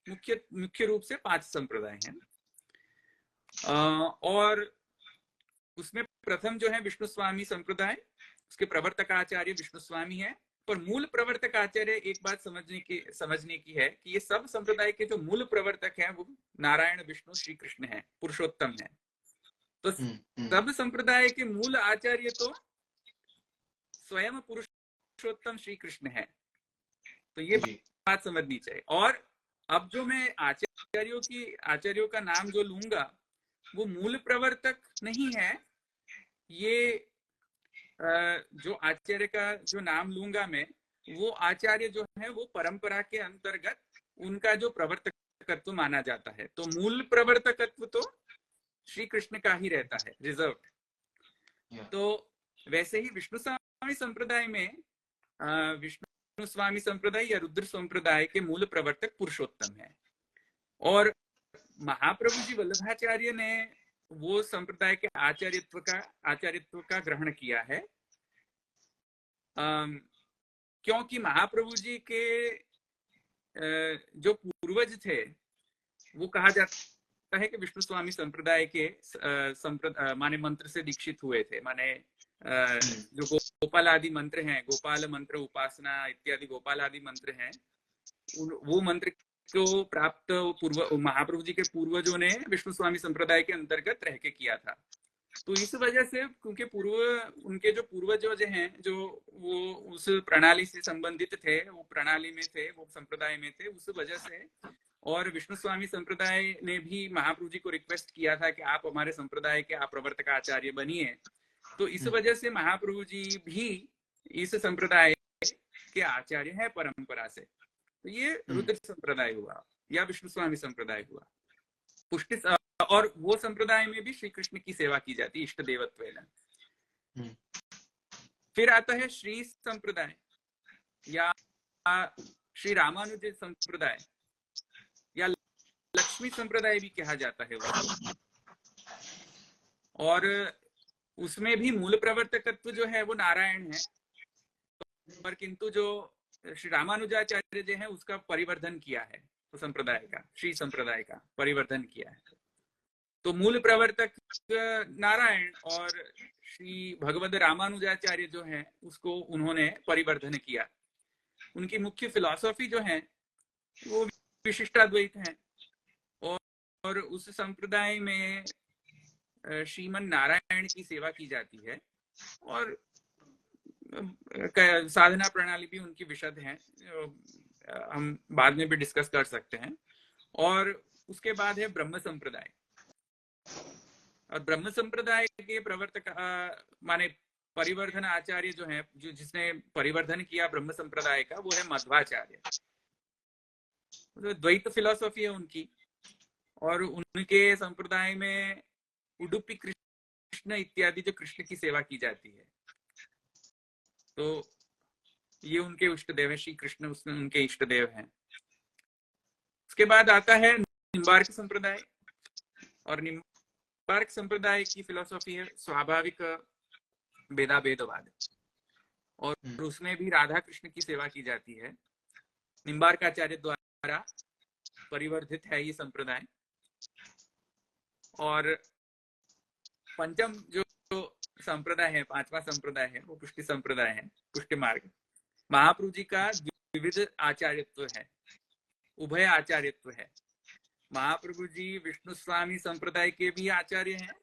मुख्य रूप से 5 संप्रदाय हैं, और उसमें प्रथम जो है विष्णु स्वामी संप्रदाय, उसके प्रवर्तक आचार्य विष्णु स्वामी है। पर मूल प्रवर्तक आचार्य, एक बात समझने की है कि ये सब संप्रदाय के जो मूल प्रवर्तक हैं वो नारायण विष्णु श्री कृष्ण है, पुरुषोत्तम है। तो सब संप्रदाय के मूल आचार्य तो स्वयं पुरुषोत्तम श्री कृष्ण है। तो ये बात समझनी चाहिए। और अब जो मैं आचार्यों का नाम जो लूंगा वो मूल प्रवर्तक नहीं है। ये जो आचार्य का जो नाम लूंगा मैं, वो आचार्य जो है वो परंपरा के अंतर्गत उनका जो प्रवर्तकत्व माना जाता है। तो मूल प्रवर्तकत्व तो श्री कृष्ण का ही रहता है, रिजर्व। तो वैसे ही विष्णु स्वामी संप्रदाय में विष्णु स्वामी संप्रदाय या रुद्र संप्रदाय के मूल प्रवर्तक पुरुषोत्तम है। और महाप्रभु जी वल्लभाचार्य ने वो संप्रदाय के आचार्यत्व का ग्रहण किया है, क्योंकि महाप्रभु जी के जो पूर्वज थे वो कहा जाता है कि विष्णु स्वामी संप्रदाय के माने मंत्र से दीक्षित हुए थे। माने जो गोपाल आदि मंत्र हैं, गोपाल मंत्र, उपासना इत्यादि गोपाल आदि मंत्र हैं, वो मंत्र को प्राप्त महाप्रभु जी के पूर्वजों ने विष्णु स्वामी संप्रदाय के अंतर्गत रह के किया था। तो इस वजह से, क्योंकि उनके जो पूर्वज हैं जो वो उस प्रणाली से संबंधित थे, वो प्रणाली में थे, वो संप्रदाय में थे, उस वजह से, और विष्णु स्वामी संप्रदाय ने भी महाप्रभु जी को रिक्वेस्ट किया था कि आप हमारे संप्रदाय के आप प्रवर्तक आचार्य बनिए। तो इस वजह से महाप्रभु जी भी इस संप्रदाय के आचार्य हैं परंपरा से। तो ये रुद्र संप्रदाय हुआ या विष्णु स्वामी संप्रदाय हुआ। पुष्टि, और वो संप्रदाय में भी श्री कृष्ण की सेवा की जाती है इष्ट देवत्व। फिर आता है श्री संप्रदाय या श्री रामानुज संप्रदाय या लक्ष्मी संप्रदाय भी कहा जाता है वो। और उसमें भी मूल प्रवर्तकत्व जो है वो नारायण है, पर किंतु जो श्री रामानुजाचार्य जी हैं उसका परिवर्धन किया है, तो संप्रदाय का, श्री संप्रदाय का परिवर्धन किया है। तो मूल प्रवर्तक नारायण और श्री भगवद रामानुजाचार्य जो है उसको उन्होंने परिवर्धन किया। उनकी मुख्य फिलॉसफी जो है वो विशिष्टाद्वैत है, और उस संप्रदाय में श्रीमन नारायण की सेवा की जाती है, और साधना प्रणाली भी उनकी विशद है, हम बाद में भी डिस्कस कर सकते हैं। और उसके बाद है ब्रह्म संप्रदाय, और ब्रह्म संप्रदाय के प्रवर्तक माने परिवर्धन आचार्य जो है, जो जिसने परिवर्धन किया ब्रह्म संप्रदाय का, वो है मध्वाचार्य। तो द्वैत फिलॉसफी है उनकी, और उनके संप्रदाय में उडुपी कृष्ण इत्यादि जो कृष्ण की सेवा की जाती है, तो ये उनके इष्ट देव है, श्री कृष्ण उनके इष्ट देव हैं। उसके बाद आता है निम्बार्क संप्रदाय, और निम्बार्क संप्रदाय की फिलॉसफी है स्वाभाविक भेदाभेदवाद, और उसमें भी राधा कृष्ण की सेवा की जाती है। निम्बार्काचार्य द्वारा परिवर्धित है ये संप्रदाय। और पंचम जो संप्रदाय है, पांचवा संप्रदाय है, वो पुष्टि संप्रदाय है, पुष्टि मार्ग। महाप्रभु जी का विविध आचार्यत्व है, उभय आचार्यत्व है। महाप्रभु जी विष्णु स्वामी संप्रदाय के भी आचार्य हैं,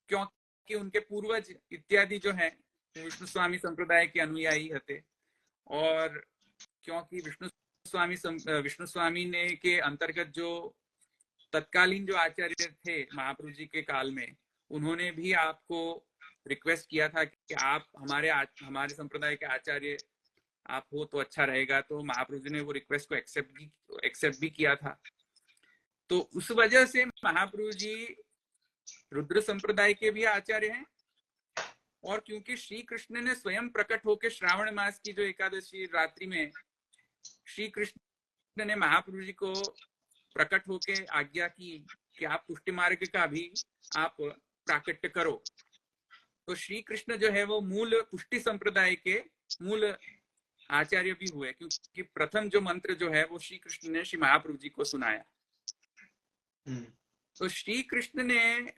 क्योंकि उनके पूर्वज इत्यादि जो है विष्णु स्वामी संप्रदाय के अनुयायी थे, और क्योंकि विष्णु स्वामी ने के अंतर्गत जो तत्कालीन जो आचार्य थे महाप्रभु जी के काल में, उन्होंने भी आपको रिक्वेस्ट किया था कि आप हमारे संप्रदाय के आचार्य आप हो तो अच्छा रहेगा, तो महाप्रभु जी ने वो रिक्वेस्ट को एक्सेप्ट भी किया था। तो उस वजह से महाप्रभु जी रुद्र संप्रदाय के भी आचार्य हैं, और क्योंकि श्री कृष्ण ने स्वयं प्रकट होकर श्रावण मास की जो एकादशी रात्रि में श्री कृष्ण ने महाप्रभु जी को प्रकट होकर आज्ञा की कि आप पुष्टि मार्ग का भी आप प्राकट्य करो, तो श्री कृष्ण जो है वो मूल पुष्टि संप्रदाय के मूल आचार्य भी हुए, क्योंकि प्रथम जो मंत्र जो है वो श्री कृष्ण ने श्री महाप्रभु जी को सुनाया। तो श्री कृष्ण ने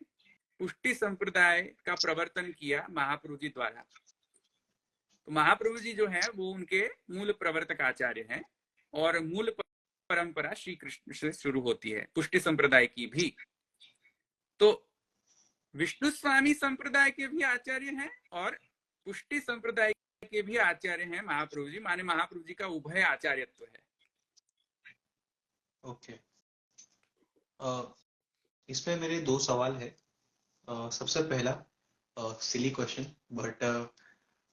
पुष्टि संप्रदाय का प्रवर्तन किया महाप्रभु जी द्वारा। तो महाप्रभु जी जो है वो उनके मूल प्रवर्तक आचार्य हैं, और मूल परंपरा श्री कृष्ण से शुरू होती है पुष्टि संप्रदाय की भी। तो विष्णु स्वामी संप्रदाय के भी आचार्य हैं और पुष्टि संप्रदाय के भी आचार्य हैं महाप्रभु जी, माने महाप्रभु जी का उभय आचार्यत्व है। ओके, इसमें मेरे दो सवाल है। सबसे पहला सिली क्वेश्चन, बट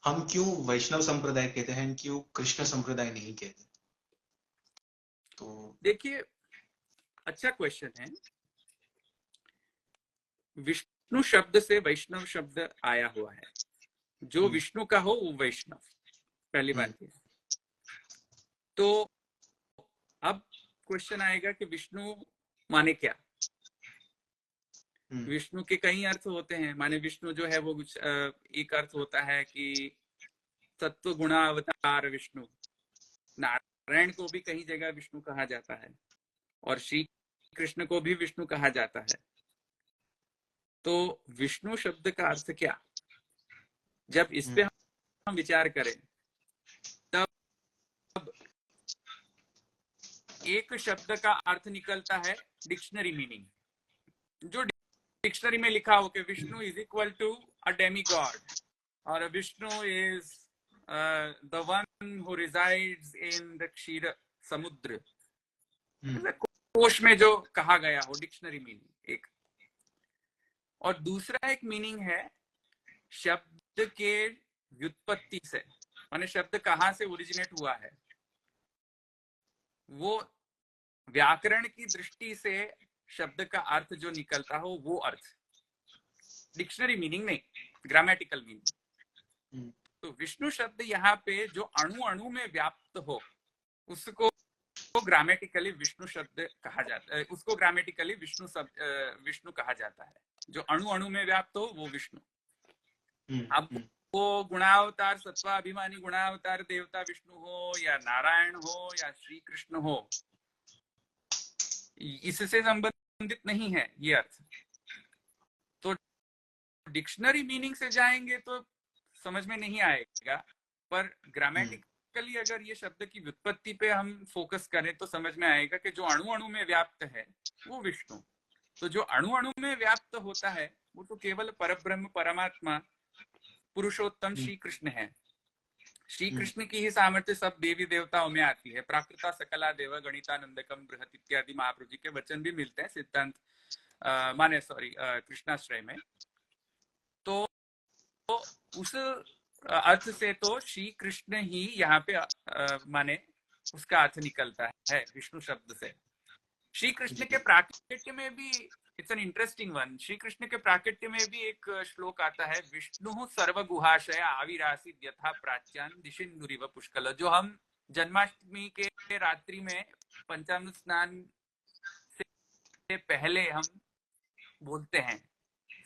हम क्यों वैष्णव संप्रदाय कहते हैं, क्यों कृष्ण संप्रदाय नहीं कहते? तो देखिए, अच्छा क्वेश्चन है। विष्णु शब्द से वैष्णव शब्द आया हुआ है, जो विष्णु का हो वो वैष्णव, पहली बात है। तो अब क्वेश्चन आएगा कि विष्णु माने क्या? विष्णु के कई अर्थ होते हैं, माने विष्णु जो है वो कुछ एक अर्थ होता है कि सत्व गुणावतार विष्णु, नारायण को भी कहीं जगह विष्णु कहा जाता है, और श्री कृष्ण को भी विष्णु कहा जाता है। तो विष्णु शब्द का अर्थ क्या? जब इस पे हम विचार करें तब एक शब्द का अर्थ निकलता है डिक्शनरी मीनिंग, जो डिक्शनरी में लिखा हो कि Vishnu is equal to a demigod, और Vishnu is the one who resides in the Kshir Samudra, कोश में जो कहा गया हो, डिक्शनरी मीनिंग एक। और दूसरा एक मीनिंग है शब्द के व्युत्पत्ति से, माने शब्द कहाँ से ओरिजिनेट हुआ है, वो व्याकरण की दृष्टि से शब्द का अर्थ जो निकलता हो वो अर्थ, डिक्शनरी मीनिंग नहीं, ग्रामेटिकल मीनिंग। तो विष्णु शब्द यहाँ पे जो अणु अणु में व्याप्त हो उसको ग्रामेटिकली विष्णु शब्द कहा जाता है, उसको ग्रामेटिकली विष्णु कहा जाता है। जो अणु अणु में व्याप्त हो वो विष्णु। अब हम्म, वो गुणावतार सत्वाभिमानी गुणावतार देवता विष्णु हो या नारायण हो या श्री कृष्ण हो, इससे संबंधित नहीं है ये अर्थ। तो डिक्शनरी मीनिंग से जाएंगे तो समझ में नहीं आएगा, पर ग्रामेटिकली अगर ये शब्द की व्युत्पत्ति पे हम फोकस करें तो समझ में आएगा कि जो अणु अणु में व्याप्त है वो विष्णु। तो जो अणु अणु में व्याप्त होता है वो तो केवल परब्रह्म परमात्मा पुरुषोत्तम श्री कृष्ण है। श्री कृष्ण की ही सामर्थ्य सब देवी देवताओं में आती है। प्राकृता सकला देव गणितानंदकम बृहत इत्यादि महाप्रभु जी के वचन भी मिलते हैं सिद्धांत कृष्णाश्रय में। तो उस अर्थ से तो श्री कृष्ण ही यहाँ पे माने उसका अर्थ निकलता है विष्णु शब्द से। श्री कृष्ण के प्राकट्य में भी it's an interesting one. Shri Krishna के प्राकट्य में भी एक श्लोक आता है, विष्णु सर्वगुहाशय आविरासी यथा प्राच्यान दिशिन्दुरिव पुष्कल, जो हम जन्माष्टमी के रात्रि में पंचामृत स्नान से पहले हम बोलते हैं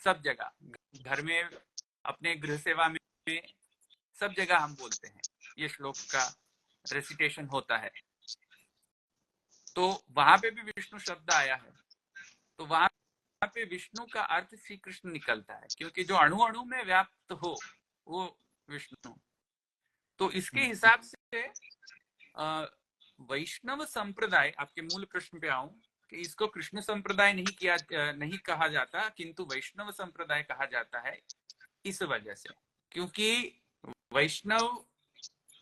सब जगह, घर में, अपने गृह सेवा में, सब जगह हम बोलते हैं, ये श्लोक का रेसिटेशन होता है। तो वहां पे भी विष्णु शब्द आया है, तो वहां पे विष्णु का अर्थ श्री कृष्ण निकलता है, क्योंकि जो अणु अणु में व्याप्त हो वो विष्णु। तो इसके हिसाब से वैष्णव संप्रदाय, आपके मूल प्रश्न पे आऊं कि इसको कृष्ण संप्रदाय नहीं कहा जाता किंतु वैष्णव संप्रदाय कहा जाता है, इस वजह से क्योंकि वैष्णव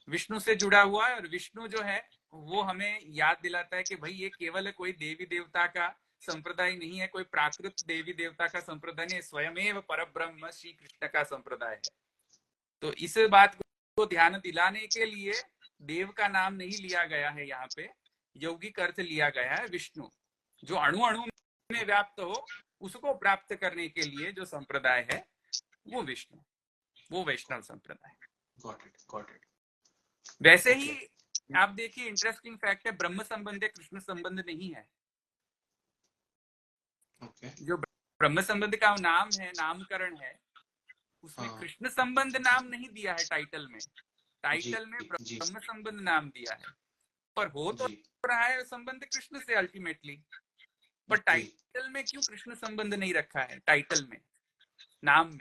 विष्णु से जुड़ा हुआ है और विष्णु जो है वो हमें याद दिलाता है कि भाई ये केवल कोई देवी देवता का संप्रदाय नहीं है, कोई प्राकृत देवी देवता का संप्रदाय नहीं, स्वयमेव परब्रह्म श्री कृष्ण का संप्रदाय है। तो इस बात को ध्यान दिलाने के लिए देव का नाम नहीं लिया गया है, यहाँ पे यौगिक अर्थ लिया गया है विष्णु। जो अणु अणु में व्याप्त हो उसको प्राप्त करने के लिए जो संप्रदाय है वो विष्णु, वो वैष्णव संप्रदाय। Got it. वैसे ही आप देखिए इंटरेस्टिंग फैक्ट है, ब्रह्म संबंध है, कृष्ण संबंध नहीं है। जो ब्रह्म संबंध का नाम है, नामकरण है, उसमें कृष्ण संबंध नाम नहीं दिया है टाइटल में। टाइटल में ब्रह्म संबंध नाम दिया है, पर हो तो रहा है संबंध कृष्ण से अल्टीमेटली, पर टाइटल में क्यों कृष्ण संबंध नहीं रखा है? टाइटल में, नाम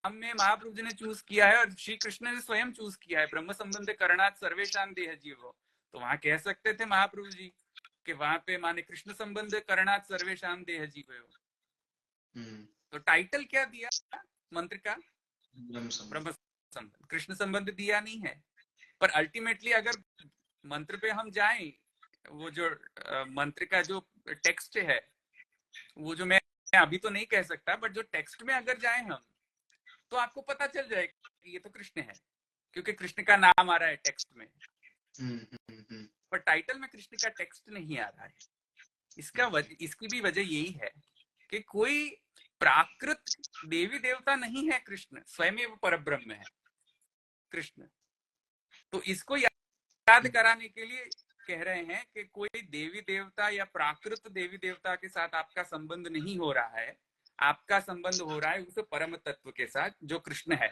में महाप्रभु जी ने चूज किया है और श्री कृष्ण ने स्वयं चूज किया है, ब्रह्म संबंध करणात् सर्वेषां देह जीवो। तो वहां कह सकते थे महाप्रभु जी कि वहां पे माने कृष्ण संबंध करणात् सर्वेषां देह जीवो। तो टाइटल क्या दिया मंत्र का? ब्रह्म संबंध। कृष्ण संबंध दिया नहीं है, पर अल्टीमेटली अगर मंत्र पे हम जाएं, वो जो मंत्र का जो टेक्स्ट है, वो जो मैं अभी तो नहीं कह सकता, बट जो टेक्स्ट में अगर जाएं हम तो आपको पता चल जाएगा कि ये तो कृष्ण है, क्योंकि कृष्ण का नाम आ रहा है टेक्स्ट में। पर टाइटल में कृष्ण का टेक्स्ट नहीं आ रहा है। इसकी भी वजह यही है कि कोई प्राकृत देवी देवता नहीं है, कृष्ण स्वयं परब्रह्म है कृष्ण। तो इसको याद कराने के लिए कह रहे हैं कि कोई देवी देवता या प्राकृत देवी देवता के साथ आपका संबंध नहीं हो रहा है, आपका संबंध हो रहा है उस परम तत्व के साथ जो कृष्ण है।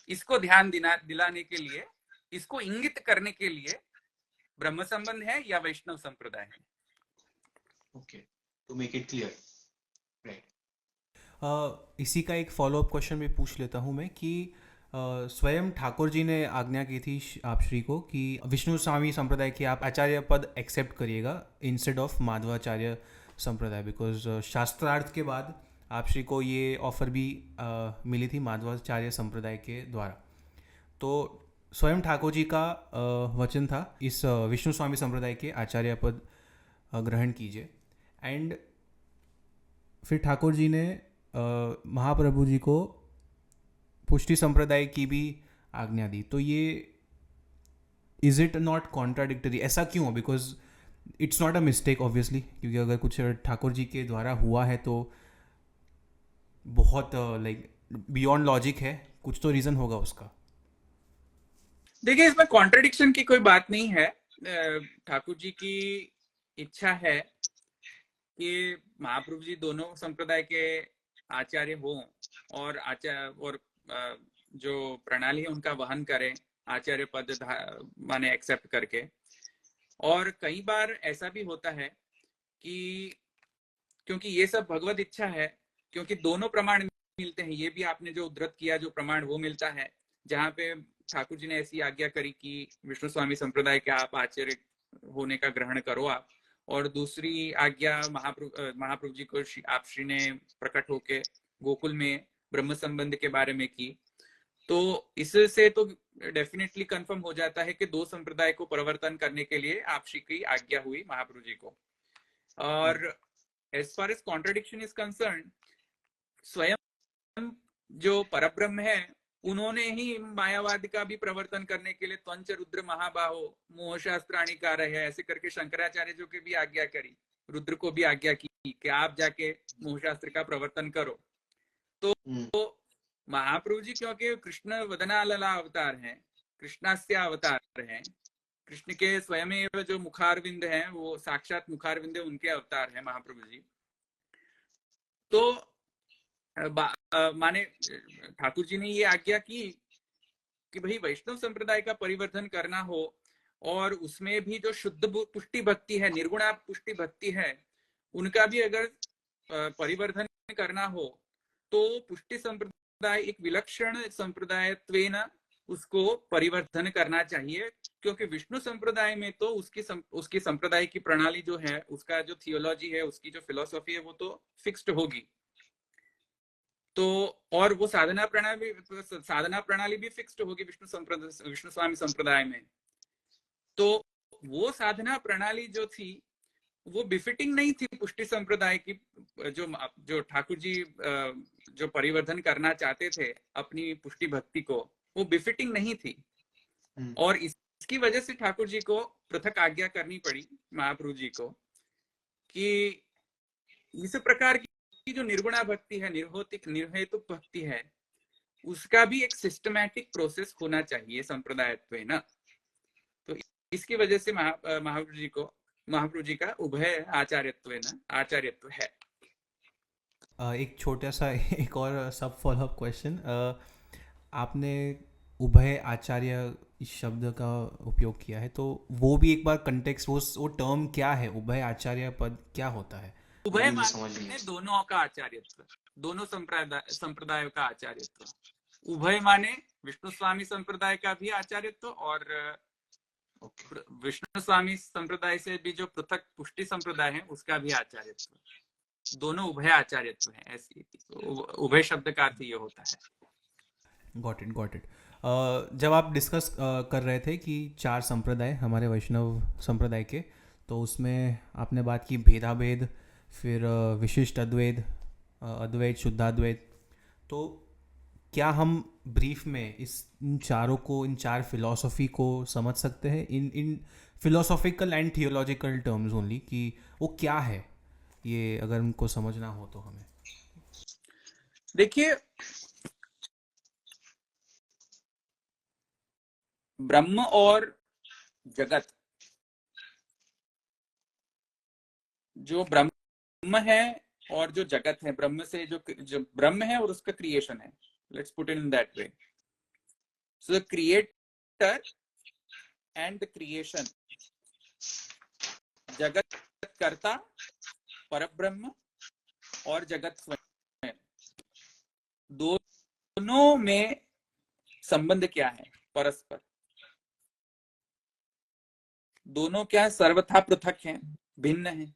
इसको ध्यान दिलाने के लिए, इसको इंगित करने के लिए ब्रह्म संबंध है या वैष्णव संप्रदाय है। Okay, to make it clear, right. इसी का एक फॉलोअप क्वेश्चन भी पूछ लेता हूँ मैं कि स्वयं ठाकुर जी ने आज्ञा की थी आप श्री को कि विष्णु स्वामी संप्रदाय की आप आचार्य पद एक्सेप्ट करिएगा इंस्टेड ऑफ माधवाचार्य संप्रदाय, बिकॉज शास्त्रार्थ के बाद आप श्री को ये ऑफर भी मिली थी माधवाचार्य संप्रदाय के द्वारा। तो स्वयं ठाकुर जी का वचन था इस विष्णु स्वामी संप्रदाय के आचार्य पद ग्रहण कीजिए, एंड फिर ठाकुर जी ने महाप्रभु जी को पुष्टि संप्रदाय की भी आज्ञा दी। तो ये इज इट नॉट कॉन्ट्राडिक्टरी? ऐसा क्यों? Because it's not a mistake obviously, क्योंकि अगर कुछ ठाकुर जी के द्वारा हुआ है तो बहुत लाइक बियॉन्ड लॉजिक है, कुछ तो रीजन होगा उसका। देखिए, इसमें कॉन्ट्रडिक्शन की कोई बात नहीं है। ठाकुर जी की इच्छा है कि महाप्रभु जी दोनों संप्रदाय के आचार्य हों और जो प्रणाली है उनका वहन करें आचार्य पद माने एक्सेप्ट करके। और कई बार ऐसा भी होता है कि क्योंकि ये सब भगवत इच्छा है, क्योंकि दोनों प्रमाण मिलते हैं, ये भी आपने जो उद्धृत किया जो प्रमाण वो मिलता है, जहाँ पे ठाकुर जी ने ऐसी आज्ञा करी कि विष्णु स्वामी संप्रदाय के आप आचार्य होने का ग्रहण करो आप, और दूसरी आज्ञा महाप्रभु जी को आप श्री ने प्रकट होके गोकुल में ब्रह्म संबंध के बारे में की। तो इससे तो डेफिनेटली कंफर्म हो जाता है कि दो संप्रदाय को परिवर्तन करने के लिए आप श्री की आज्ञा हुई महाप्रभु जी को। और as far as contradiction is concern, स्वयं जो परब्रह्म है उन्होंने ही मायावाद का भी प्रवर्तन करने के लिए त्वंच रुद्र महाबाहो मोह शास्त्राणी कार है ऐसे करके शंकराचार्य जो की भी आज्ञा करी, रुद्र को भी आज्ञा की कि आप जाके मोह शास्त्र का प्रवर्तन करो। तो महाप्रभु जी क्योंकि कृष्ण वदनालला अवतार हैं, कृष्णास्य अवतार हैं, कृष्ण के स्वयं जो मुखारविंद हैं वो साक्षात मुखारविंद उनके अवतार हैं महाप्रभु जी। तो माने ठाकुर जी ने ये आज्ञा की कि भाई वैष्णव संप्रदाय का परिवर्तन करना हो और उसमें भी जो शुद्ध पुष्टि भक्ति है, निर्गुणा पुष्टि भक्ति है, उनका भी अगर परिवर्तन करना हो तो पुष्टि संप्रदाय एक विलक्षण संप्रदायत्वेन उसको परिवर्तन करना चाहिए, क्योंकि विष्णु संप्रदाय में तो उसकी संप्रदाय की प्रणाली जो है, उसका जो थियोलॉजी है, उसकी जो फिलोसॉफी है वो तो फिक्स्ड होगी। तो और वो साधना प्रणाली भी फिक्स्ड होगी विष्णु स्वामी संप्रदाय में। तो वो साधना प्रणाली जो थी वो बिफिटिंग नहीं थी पुष्टि संप्रदाय की, जो ठाकुर जी जो परिवर्तन करना चाहते थे अपनी पुष्टि भक्ति को, वो बिफिटिंग नहीं थी। और इसकी वजह से ठाकुर जी को पृथक आज्ञा करनी पड़ी महाप्रभु जी को कि इस प्रकार की जो निर्गुणा भक्ति है, निर्हेतुक भक्ति है, उसका भी एक सिस्टमैटिक प्रोसेस होना चाहिए संप्रदायत्व ना। तो इसकी वजह से महाप्रभु जी का उभय आचार्यत्व है। एक छोटा सा एक और सब फॉलोअप क्वेश्चन, आपने उभय आचार्य इस शब्द का उपयोग किया है, तो वो भी एक बार कंटेक्स्ट, वो टर्म क्या है, उभय आचार्य पद क्या होता है? उभय माने दोनों का आचार्यत्व, दोनों संप्रदायों का आचार्यत्व। उभय माने विष्णु स्वामी संप्रदाय का भी आचार्यत्व और विष्णु स्वामी संप्रदाय से भी जो पृथक पुष्टि संप्रदाय है उसका भी आचार्यत्व, दोनों उभय आचार्यत्व है। ऐसी उभय शब्द का अर्थ ये होता है। Got it. जब आप डिस्कस कर रहे थे कि 4 संप्रदाय हमारे वैष्णव संप्रदाय के, तो उसमें आपने बात की भेदाभेद, फिर विशिष्ट अद्वैत, अद्वैत, शुद्धाद्वैत। तो क्या हम ब्रीफ में इन चारों को, इन 4 फिलॉसफी को समझ सकते हैं in philosophical and theological terms only, कि वो क्या है, ये अगर उनको समझना हो तो हमें? देखिए, ब्रह्म और जगत, जो ब्रह्म है और जो जगत है, ब्रह्म से जो ब्रह्म है और उसका क्रिएशन है, let's put in that way. So the creator and the creation, जगत कर्ता परब्रह्म और जगत स्वयं, दोनों में संबंध क्या है? परस्पर। दोनों क्या सर्वथा पृथक हैं, भिन्न हैं,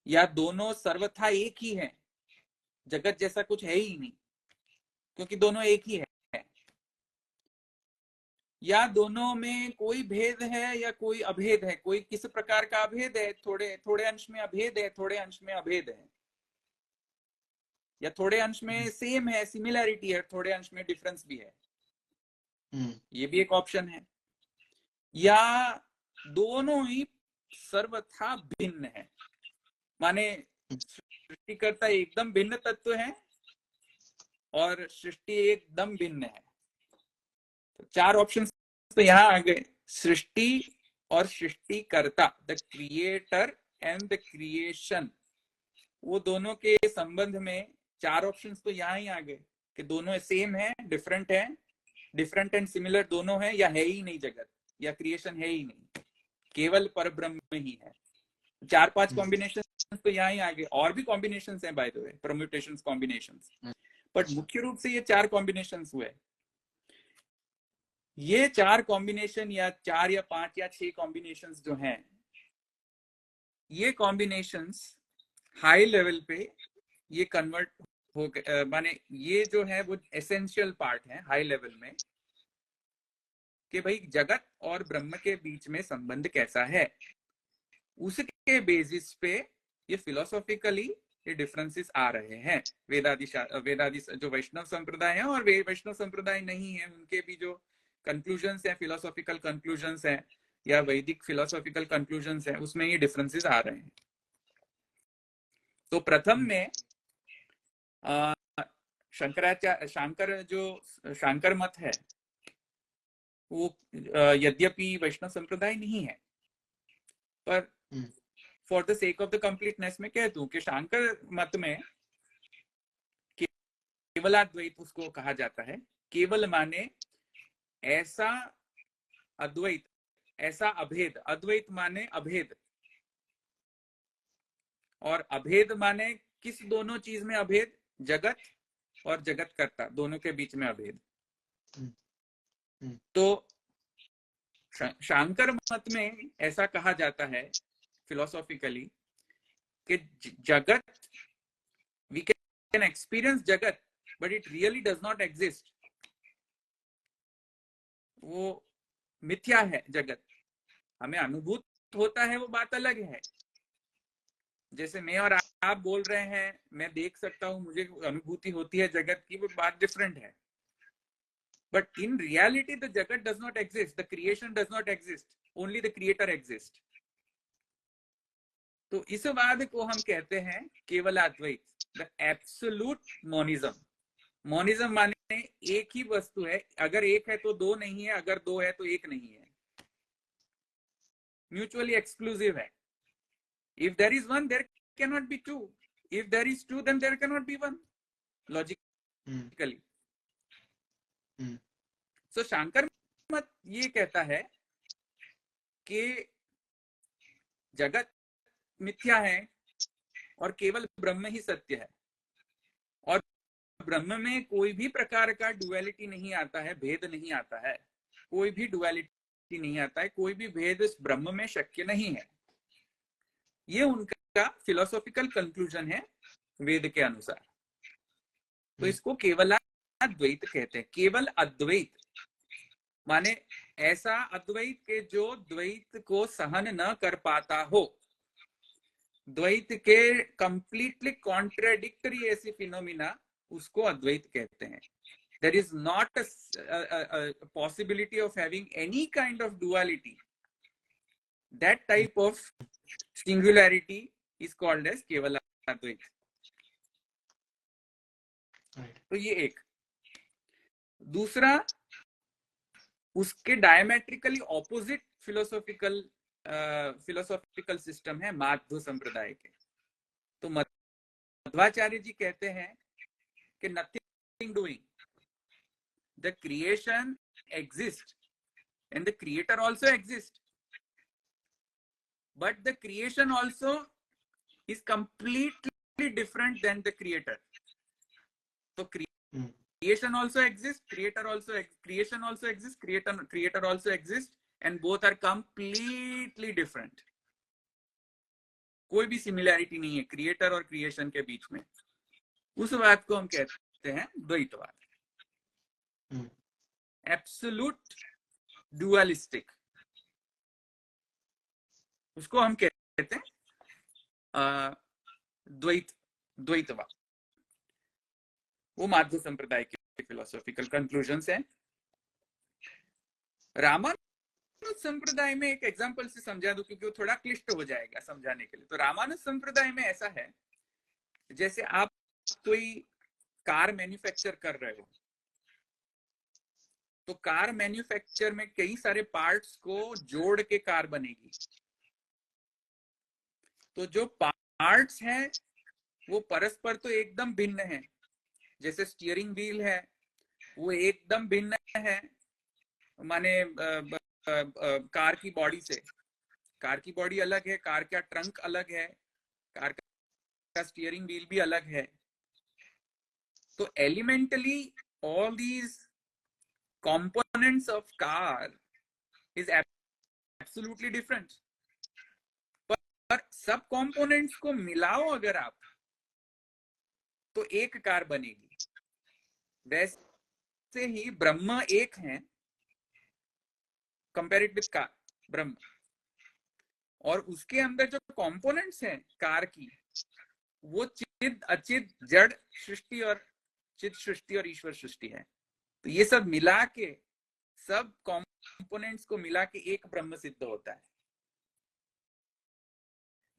या दोनों सर्वथा एक ही हैं, जगत जैसा कुछ है ही नहीं क्योंकि दोनों एक ही है, या दोनों में कोई भेद है या कोई अभेद है, कोई किस प्रकार का अभेद है, थोड़े अंश में अभेद है, थोड़े अंश में अभेद है, या थोड़े अंश में सेम है, सिमिलैरिटी है, थोड़े अंश में डिफरेंस भी है, ये भी एक ऑप्शन है। या दोनों ही सर्वथा भिन्न है, माने सृष्टिकर्ता एकदम भिन्न तत्व है और सृष्टि एकदम भिन्न है। तो 4 ऑप्शन तो यहाँ आ गए, सृष्टि और सृष्टिकर्ता, the creator and the creation, वो दोनों के संबंध में 4 ऑप्शंस तो यहाँ ही आ गए कि दोनों सेम है, डिफरेंट एंड सिमिलर दोनों है, या है ही नहीं जगत, या क्रिएशन है ही नहीं, केवल परब्रह्म ही है। 4-5 कॉम्बिनेशन तो यहाँ ही आ गए, और भी कॉम्बिनेशन है by the way, permutations, combinations, but मुख्य रूप से ये 4 कॉम्बिनेशंस हुए। ये 4 कॉम्बिनेशन या 4 या 5 या 6 कॉम्बिनेशंस जो हैं, ये कॉम्बिनेशंस हाई लेवल पे ये कन्वर्ट हो माने ये जो है वो एसेंशियल पार्ट है हाई लेवल में, कि भाई जगत और ब्रह्म के बीच में संबंध कैसा है। उसके बेसिस पे ये फिलोसॉफिकली ये डिफरेंसेस आ रहे हैं। वेदादि जो वैष्णव संप्रदाय है और वैष्णव संप्रदाय नहीं है, उनके भी जो कंक्लूजन्स है, फिलोसॉफिकल कंक्लूजन्स है या वैदिक फिलोसॉफिकल कंक्लूजन्स है, उसमें ये डिफरेंसेस आ रहे हैं। तो प्रथम में शांकर मत है, वो यद्यपि वैष्णव संप्रदाय नहीं है, पर for the sake of the completeness में कह दूं कि शांकर मत में केवलाद्वैत उसको कहा जाता है। केवल माने ऐसा अद्वैत, ऐसा अभेद, अद्वैत माने अभेद, और अभेद माने किस दोनों चीज में अभेद, जगत और जगत कर्ता दोनों के बीच में अभेद। तो शांकर मत में ऐसा कहा जाता है फिलोसॉफिकली कि जगत, वी कैन एक्सपीरियंस जगत but it really does not exist, वो मिथ्या है जगत, हमें अनुभूत होता है वो बात अलग है। जैसे मैं और आप बोल रहे हैं, मैं देख सकता हूं, मुझे अनुभूति होती है जगत की, वो बात डिफरेंट है। बट इन रियलिटी द जगत does not exist, the creation does not exist, only the creator exist. तो इस बात को हम कहते हैं केवलाद्वैत, द एब्सोल्यूट मोनिज्म। मोनिज्म माने एक ही वस्तु है, अगर एक है तो दो नहीं है, अगर दो है तो एक नहीं है, म्यूचुअली एक्सक्लूसिव है। If there is one, there cannot be two. If there is two, then there cannot be one. Logically. So शांकर मत ये कहता है कि जगत मिथ्या है और केवल ब्रह्म ही सत्य है, और ब्रह्म में कोई भी प्रकार का डुअलिटी नहीं आता है, भेद नहीं आता है, कोई भी डुअलिटी नहीं आता है, कोई भी भेद इस ब्रह्म में शक्य नहीं है। ये उनका फिलोसॉफिकल कंक्लूजन है वेद के अनुसार। तो इसको केवलाद्वैत कहते हैं। केवल अद्वैत माने ऐसा अद्वैत के जो द्वैत को सहन न कर पाता हो, द्वैत के कंप्लीटली कॉन्ट्राडिक्टरी ऐसी फिनोमिना, उसको अद्वैत कहते हैं। There is not a possibility of having any kind of duality. That type of singularity is called as केवल अद्वैत। तो ये एक। दूसरा, उसके डायमेट्रिकली ऑपोजिट फिलोसॉफिकल सिस्टम है माध्व संप्रदाय के। तो मध्वाचार्य जी कहते हैं कि nothing doing, the creation exist and the creator also exist, but the creation also is completely different than the creator. So creation also exists, creation also exists, creator also exists, and both are completely different. कोई भी सिमिलैरिटी नहीं है क्रिएटर और क्रिएशन के बीच में। उस बात को हम कहते हैं द्वैतवाद, एब्सोल्यूट डुअलिस्टिक, उसको हम कहते हैं द्वैतवाद। वो माध्व संप्रदाय के फिलोसॉफिकल कंक्लूजन्स हैं। रामानुज संप्रदाय में एक एग्जांपल से समझा दूं, क्योंकि वो थोड़ा क्लिष्ट हो जाएगा समझाने के लिए। तो रामानुज संप्रदाय में ऐसा है, जैसे आप कोई कार मैन्युफैक्चर कर रहे हो, तो कार मैन्युफैक्चर में कई सारे पार्ट्स को जोड़ के कार बनेगी। तो जो पार्ट्स हैं वो परस्पर तो एकदम भिन्न है। जैसे स्टीयरिंग व्हील है वो एकदम भिन्न है, माने कार की बॉडी से। कार की बॉडी अलग है, कार का ट्रंक अलग है, कार का स्टीयरिंग व्हील भी अलग है। तो elementally all these components of car is absolutely different, पर सब कंपोनेंट्स को मिलाओ अगर आप तो एक कार बनेगी। वैसे ही ब्रह्म एक है कंपेरिड विद कार, ब्रह्म, और उसके अंदर जो कंपोनेंट्स हैं कार की वो चिद अचिद जड़ सृष्टि और चिद सृष्टि और ईश्वर सृष्टि है। तो ये सब मिला के, सब कंपोनेंट्स को मिला के एक ब्रह्म सिद्ध होता है।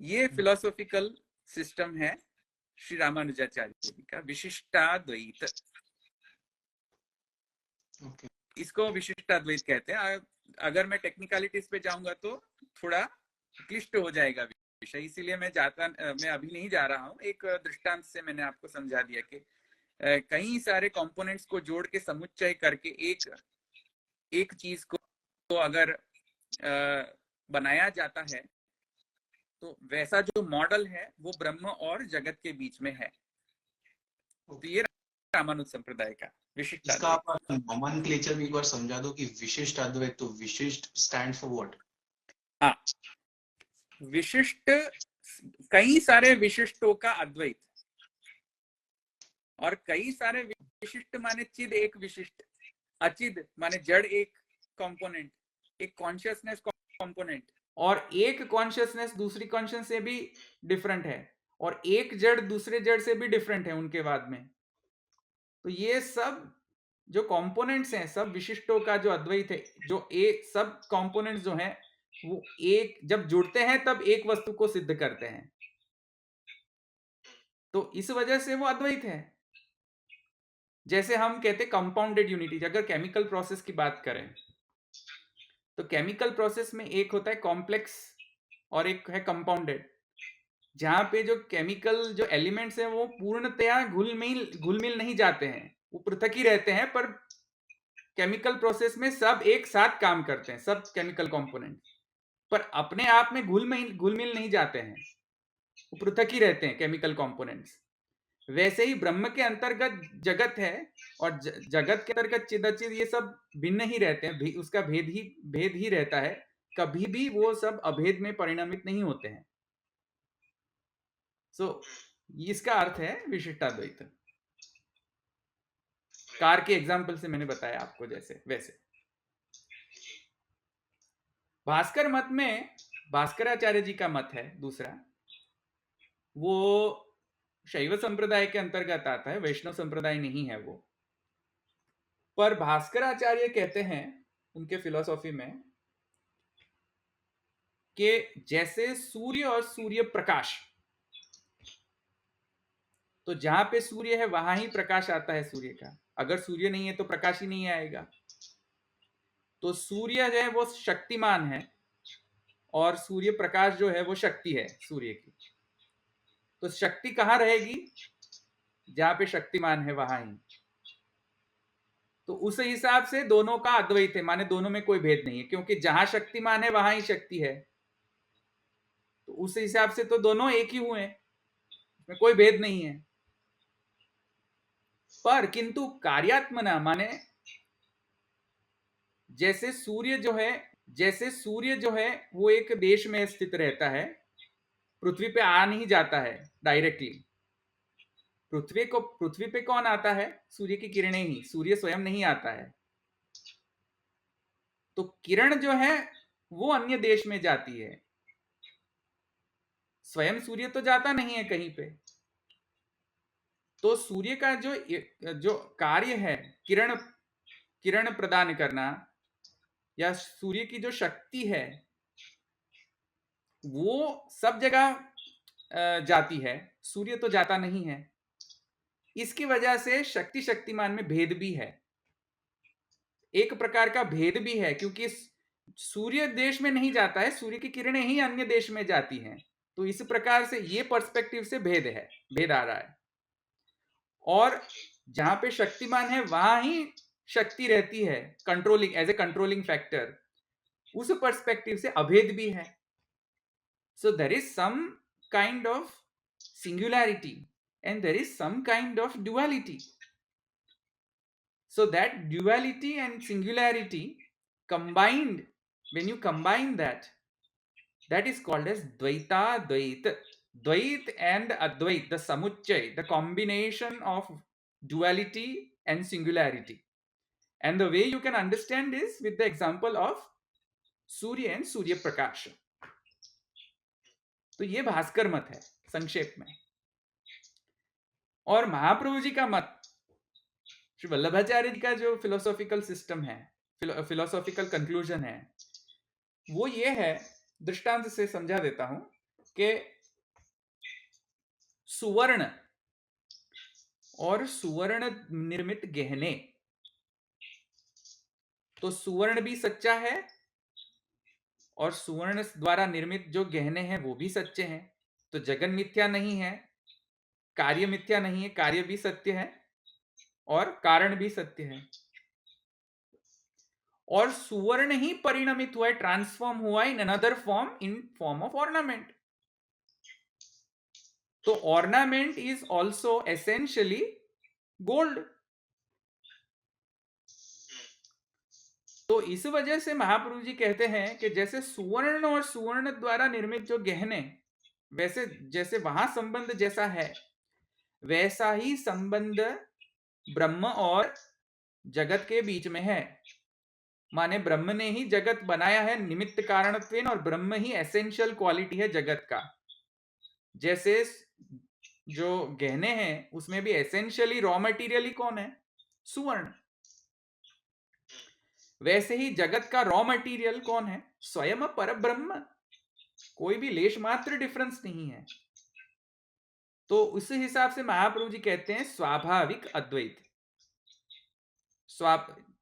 ये फिलोसॉफिकल सिस्टम है श्री रामानुजाचार्य जी का, विशिष्टाद्वैत। Okay. इसको विशिष्टाद्वैत कहते हैं। अगर मैं टेक्निकलिटीज पे जाऊंगा तो थोड़ा क्लिष्ट हो जाएगा विषय, इसीलिए मैं अभी नहीं जा रहा हूँ। एक दृष्टांत से मैंने आपको समझा दिया कि कई सारे कंपोनेंट्स को जोड़ के समुच्चय करके एक चीज को अगर बनाया जाता है तो वैसा जो मॉडल है वो ब्रह्म और जगत के बीच में है। तो ये रामानुज संप्रदाय का विशिष्ट। इसका आप नोमेनक्लेचर भी एक बार समझा दो कि विशिष्ट अद्वैत, तो विशिष्ट स्टैंड फॉर व्हाट? हाँ, विशिष्ट, कई सारे विशिष्टों का अद्वैत, और कई सारे विशिष्ट माने चिद एक विशिष्ट, अचिद माने जड़ एक कंपोनेंट, एक कॉन्शियसनेस कंपोनेंट, और एक कॉन्शियसनेस दूसरी कॉन्शियस से भी डिफरेंट है, और एक जड़ दूसरे जड़ से भी डिफरेंट है उनके बाद में। तो ये सब जो कंपोनेंट्स हैं, सब विशिष्टों का जो अद्वैत है, जो एक सब कंपोनेंट्स जो हैं वो एक जब जुड़ते हैं तब एक वस्तु को सिद्ध करते हैं। तो इस वजह से वो अद्वैत है। जैसे हम कहते हैं कंपाउंडेड यूनिटी, अगर केमिकल प्रोसेस की बात करें तो केमिकल प्रोसेस में एक होता है कॉम्प्लेक्स और एक है कंपाउंडेड, जहां पे जो केमिकल जो एलिमेंट्स हैं वो पूर्णतया घुल मिल नहीं जाते हैं, वो पृथक ही रहते हैं, पर केमिकल प्रोसेस में सब एक साथ काम करते हैं, सब केमिकल कंपोनेंट, पर अपने आप में घुल मिल नहीं जाते हैं, वो पृथक ही रहते हैं केमिकल कंपोनेंट्स। वैसे ही ब्रह्म के अंतर्गत जगत है और जगत के अंतर्गत चिदचिद, ये सब भिन्न ही रहते हैं, उसका भेद ही रहता है, कभी भी वो सब अभेद में परिणमित नहीं होते हैं। सो इसका अर्थ है विशिष्टाद्वैत। कार के एग्जाम्पल से मैंने बताया आपको जैसे वैसे। भास्कर मत में भास्कराचार्य जी का मत है दूसरा, वो शैव संप्रदाय के अंतर्गत आता है, वैष्णव संप्रदाय नहीं है वो। पर भास्कराचार्य कहते हैं उनके फिलॉसफी में कि जैसे सूर्य और सूर्य प्रकाश, तो जहां पे सूर्य है वहां ही प्रकाश आता है सूर्य का, अगर सूर्य नहीं है तो प्रकाश ही नहीं आएगा। तो सूर्य जो है वो शक्तिमान है और सूर्य प्रकाश जो है वो शक्ति है सूर्य की। तो शक्ति कहां रहेगी? जहां पे शक्तिमान है वहां ही। तो उस हिसाब से दोनों का अद्वैत है, माने दोनों में कोई भेद नहीं है, क्योंकि जहां शक्तिमान है वहां ही शक्ति है। तो उस हिसाब से तो दोनों एक ही हुए, उसमें कोई भेद नहीं है। पर किंतु कार्यात्मना माने जैसे सूर्य जो है वो एक देश में स्थित रहता है, पृथ्वी पे आ नहीं जाता है डायरेक्टली। पृथ्वी पे कौन आता है? सूर्य की किरणें ही, सूर्य स्वयं नहीं आता है। तो किरण जो है वो अन्य देश में जाती है, स्वयं सूर्य तो जाता नहीं है कहीं पे। तो सूर्य का जो कार्य है किरण प्रदान करना, या सूर्य की जो शक्ति है वो सब जगह जाती है, सूर्य तो जाता नहीं है। इसकी वजह से शक्तिमान में भेद भी है, एक प्रकार का भेद भी है, क्योंकि सूर्य देश में नहीं जाता है, सूर्य की किरणें ही अन्य देश में जाती हैं। तो इस प्रकार से ये पर्सपेक्टिव से भेद आ रहा है। और जहां पे शक्तिमान है वहां ही शक्ति रहती है, controlling, as a controlling factor, उस पर्सपेक्टिव से अभेद भी है। So there is some kind of singularity and there is some kind of duality. So that duality and singularity combined, when you combine that, that is called as Dvaita Dvait. Dvait and Advait, the samucchay, the combination of duality and singularity. And the way you can understand is with the example of Surya and Surya Prakash. तो ये भास्कर मत है संक्षेप में. और महाप्रभु जी का मत, श्री वल्लभाचार्य जी का जो फिलोसॉफिकल सिस्टम है, फिलोसॉफिकल कंक्लूजन है, वो ये है, दृष्टांत से समझा देता हूं कि सुवर्ण और सुवर्ण निर्मित गहने, तो सुवर्ण भी सच्चा है और सुवर्ण द्वारा निर्मित जो गहने हैं वो भी सच्चे हैं. तो जगन मिथ्या नहीं है, कार्य मिथ्या नहीं है, कार्य भी सत्य है और कारण भी सत्य है. और सुवर्ण ही परिणमित हुआ है, ट्रांसफॉर्म हुआ in another form, in form of ornament. तो ornament is also essentially gold. तो इस वजह से महाप्रभु जी कहते हैं कि जैसे सुवर्ण और सुवर्ण द्वारा निर्मित जो गहने, वैसे जैसे वहां संबंध जैसा है, वैसा ही संबंध ब्रह्म और जगत के बीच में है. माने ब्रह्म ने ही जगत बनाया है निमित्त कारणत्वेन, और ब्रह्म ही एसेंशियल क्वालिटी है जगत का. जैसे जो गहने हैं उसमें भी एसेंशियली रॉ मटेरियल कौन है? सुवर्ण. वैसे ही जगत का रॉ मटेरियल कौन है? स्वयं परब्रह्म. कोई भी लेश मात्र डिफरेंस नहीं है. तो उस हिसाब से महाप्रभु जी कहते हैं स्वाभाविक अद्वैत.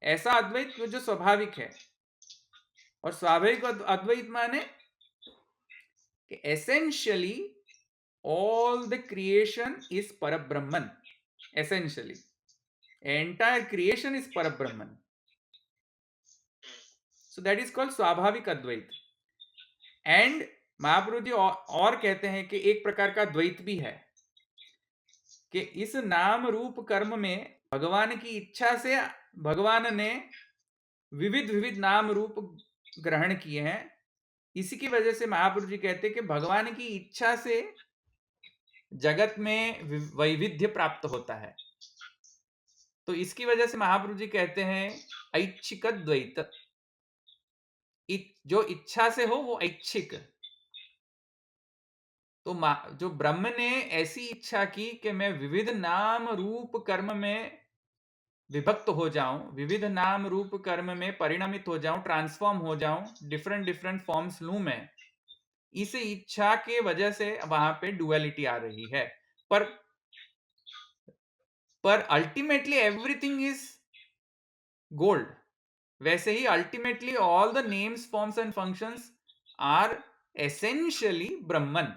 ऐसा अद्वैत जो स्वाभाविक है. और स्वाभाविक अद्वैत माने कि essentially all the creation is Parabrahman. Essentially, entire creation is Parabrahman. So that is called Swabhavik Advait. And Mahaprabhu ji और कहते हैं कि एक प्रकार का द्वैत भी है कि इस नाम रूप कर्म में भगवान की इच्छा से भगवान ने विविध विविध नाम रूप ग्रहण किए हैं. इसी की वजह से महाप्रभु जी कहते हैं कि भगवान की इच्छा से जगत में वैविध्य प्राप्त होता है. तो इसकी वजह से महाप्रभु जी कहते हैं ऐच्छिक द्वैत. जो इच्छा से हो वो ऐच्छिक. तो जो ब्रह्म ने ऐसी इच्छा की कि मैं विविध नाम रूप कर्म में विभक्त हो जाऊं, विविध नाम रूप कर्म में परिणमित हो जाऊं, ट्रांसफॉर्म हो जाऊं, डिफरेंट डिफरेंट फॉर्म्स लूं मैं. इस इच्छा के वजह से वहां पे डुअलिटी आ रही है. पर अल्टीमेटली एवरीथिंग इज गोल्ड. वैसे ही ultimately all the names, forms and functions are essentially Brahman.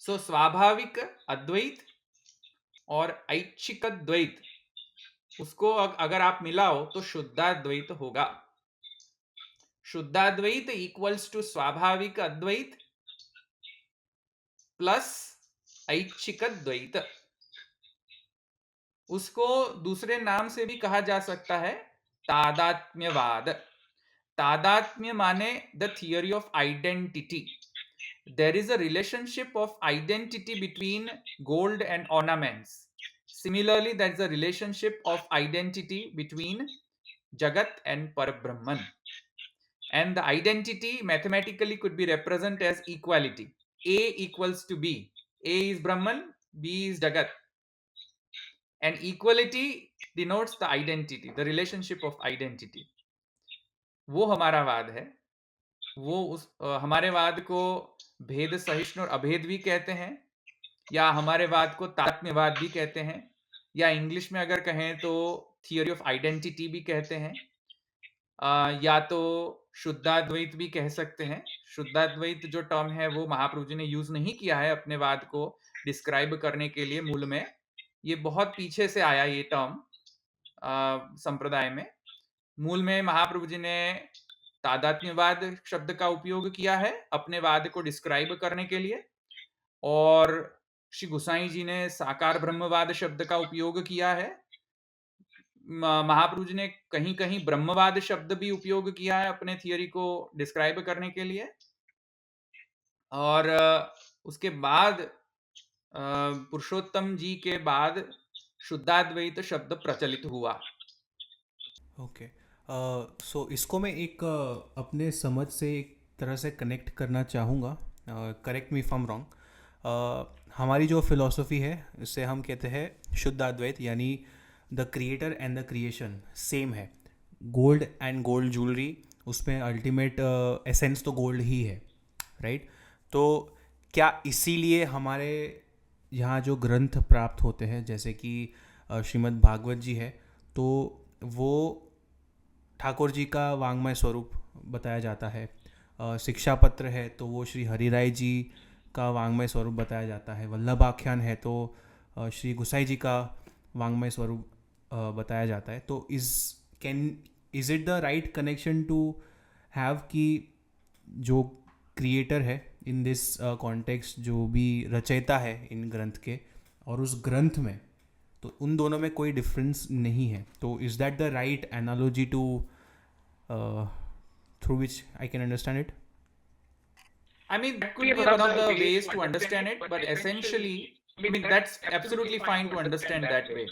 So स्वाभाविक अद्वैत और ऐच्छिक द्वैत, उसको अगर आप मिलाओ तो शुद्धाद्वैत होगा. शुद्धाद्वैत इक्वल्स टू स्वाभाविक अद्वैत प्लस ऐच्छिक द्वैत. उसको दूसरे नाम से भी कहा जा सकता है तादात्म्यवाद. तादात्म्य माने the theory of identity. There is a relationship of identity between gold and ornaments. Similarly, there is a relationship of identity between Jagat and Parabrahman. And the identity mathematically could be represented as equality. A equals to B. A is Brahman, B is Jagat. And equality denotes the identity, the relationship of identity. वो हमारा वाद है. वो हमारे वाद को भेद सहिष्णु और अभेद भी कहते हैं, या हमारे वाद को तादात्म्यवाद भी कहते हैं, या इंग्लिश में अगर कहें तो थियोरी ऑफ आइडेंटिटी भी कहते हैं. या तो शुद्धाद्वैत भी कह सकते हैं। शुद्धाद्वैत जो टर्म है वो महाप्रभु जी ने यूज नहीं किया है अपने वाद को डिस्क्राइब करने के लिए मूल में। ये बहुत पीछे से आया ये टर्म संप्रदाय में। मूल में महाप्रभु जी ने तादात्म्यवाद शब्द का उपयोग किया है अपने वाद को डिस्क्राइब करने के लिए, और श्री गोसाई जी ने साकार ब्रह्मवाद शब्द का उपयोग किया है। महाप्रभु जी ने कहीं कहीं ब्रह्मवाद शब्द भी उपयोग किया है अपने थियरी को डिस्क्राइब करने के लिए। और उसके बाद पुरुषोत्तम जी के बाद शुद्धाद्वैत शब्द प्रचलित हुआ। ओके, सो इसको मैं एक अपने समझ से एक तरह से कनेक्ट करना चाहूँगा, correct me if I am wrong. हमारी जो फिलॉसफी है इसे हम कहते हैं शुद्ध अद्वैत, यानी the creator and the creation same है। गोल्ड एंड गोल्ड ज्वेलरी, उसमें अल्टीमेट एसेंस तो गोल्ड ही है, राइट? तो क्या इसीलिए हमारे यहाँ जो ग्रंथ प्राप्त होते हैं, जैसे कि श्रीमद् भागवत जी है, तो वो ठाकुर जी का वांग्मय स्वरूप बताया जाता है। शिक्षापत्र है तो वो श्री हरिराय जी का वांग्मय स्वरूप बताया जाता है। वल्लभाख्यान है तो श्री गुसाई जी का वांग्मय स्वरूप बताया जाता है। तो is it the right connection to have कि जो क्रिएटर है इन दिस कॉन्टेक्स्ट, जो भी रचयिता है इन ग्रंथ के, और उस ग्रंथ में, तो उन दोनों में कोई डिफरेंस नहीं है। तो is that the right analogy to through which I can understand it? I mean, that could be one of the ways to understand it, but essentially, I mean, that's absolutely fine to understand that way.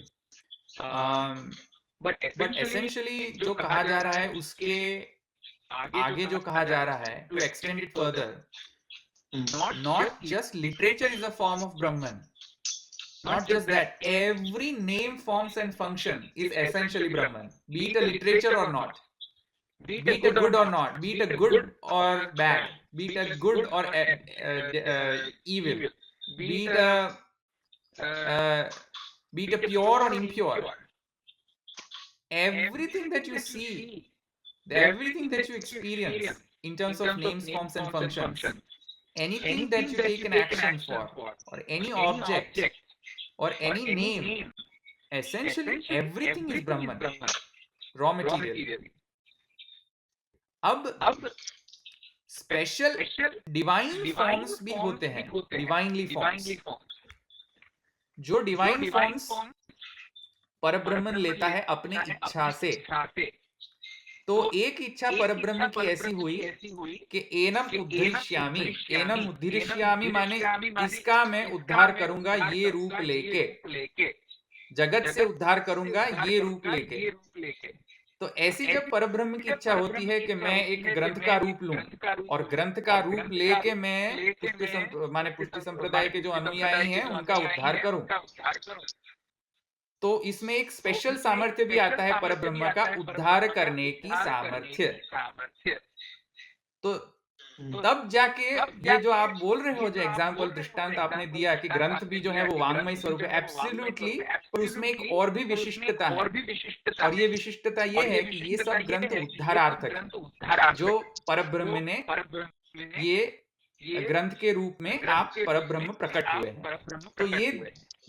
But essentially, जो कहा जा रहा है उसके आगे जो कहा जा रहा है, to extend it further, not just literature is a form of Brahman. Not just that, every name, forms and function is essentially Brahman, be it a literature or not. Be it a good or not, be it a good or bad, be it a good or evil, be it a pure or impure. Everything that you see, everything that you experience in terms of names, forms and functions, anything that you take an action for, or any object or any name, essentially everything is Brahman, raw material. अब स्पेशल डिवाइन फॉर्म्स भी होते हैं, डिवाइनली फॉर्म्स। जो डिवाइन फॉर्म्स परब्रह्मन लेता है अपने इच्छा से। तो एक इच्छा परब्रह्म की ऐसी हुई कि एनम उद्धरिष्यामि माने इसका मैं उद्धार करूंगा ये रूप लेके, जगत से उद्धार करूंगा ये रूप लेके। तो ऐसी जब परब्रह्म की इच्छा होती है कि मैं एक ग्रंथ का रूप लूं, और ग्रंथ का रूप लेके मैं पुष्टि संप्रदाय के जो अनुयायी हैं उनका उद्धार करूं, तो इसमें एक स्पेशल सामर्थ्य भी आता है परब्रह्म का उद्धार करने की सामर्थ्य। तो तब जाके ये जो आप बोल रहे हो, जो एग्जाम्पल दृष्टांत आपने दिया कि ग्रंथ भी जो है वो वांग्मय स्वरूप है, एब्सोल्युटली, पर उसमें एक और भी विशिष्टता है। और ये विशिष्टता ये है कि ये सब ग्रंथ उद्धारार्थक है। जो परब्रह्म ने ये ग्रंथ के रूप में आप परब्रह्म प्रकट हुए हैं। तो ये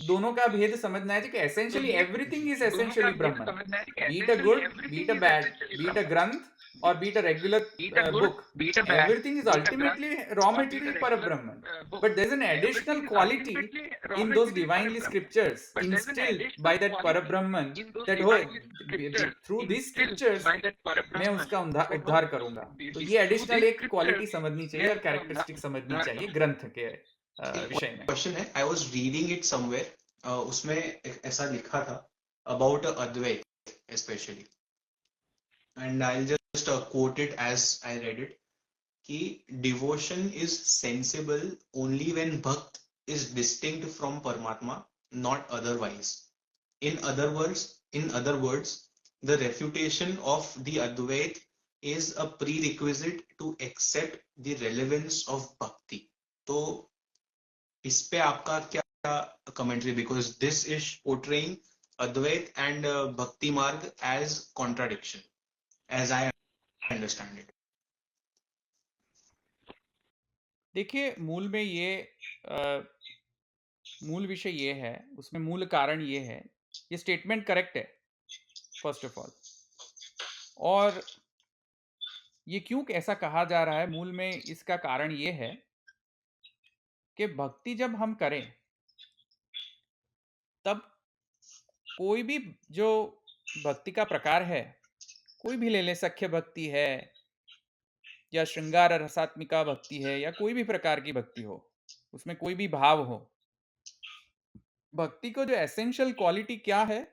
दोनों का भेद समझना है कि essentially everything is essentially Brahman, B it a good, B it a bad, B it a ग्रंथ or be it a regular book, everything is ultimately raw material Parabrahman. But there's an additional quality in those divinely scriptures instilled by that Parabrahman that through these scriptures मैं उसका उद्धार करूंगा। तो ये एडिशनल एक क्वालिटी समझनी चाहिए और कैरेक्टरिस्टिक समझनी चाहिए ग्रंथ के विषय में। क्वेश्चन है, I was reading it somewhere, उसमें ऐसा लिखा था about Advaita specially, and I'll just quote it as I read it, कि devotion is sensible only when bhakt is distinct from Paramatma, not otherwise. In other words, the refutation of the Advait is a prerequisite to accept the relevance of bhakti. तो इस पे आपका क्या commentary, because this is portraying Advait and Bhakti Marg as contradiction, as I understand it. देखिए, मूल में मूल विषय ये है, उसमें मूल कारण ये है, ये स्टेटमेंट करेक्ट है फर्स्ट ऑफ ऑल। और ये क्यों ऐसा कहा जा रहा है, मूल में इसका कारण ये है कि भक्ति जब हम करें तब कोई भी जो भक्ति का प्रकार है, कोई भी ले ले, सख्य भक्ति है या श्रृंगार रसात्मिका भक्ति है या कोई भी प्रकार की भक्ति हो, उसमें कोई भी भाव हो, भक्ति को जो एसेंशियल क्वालिटी क्या है,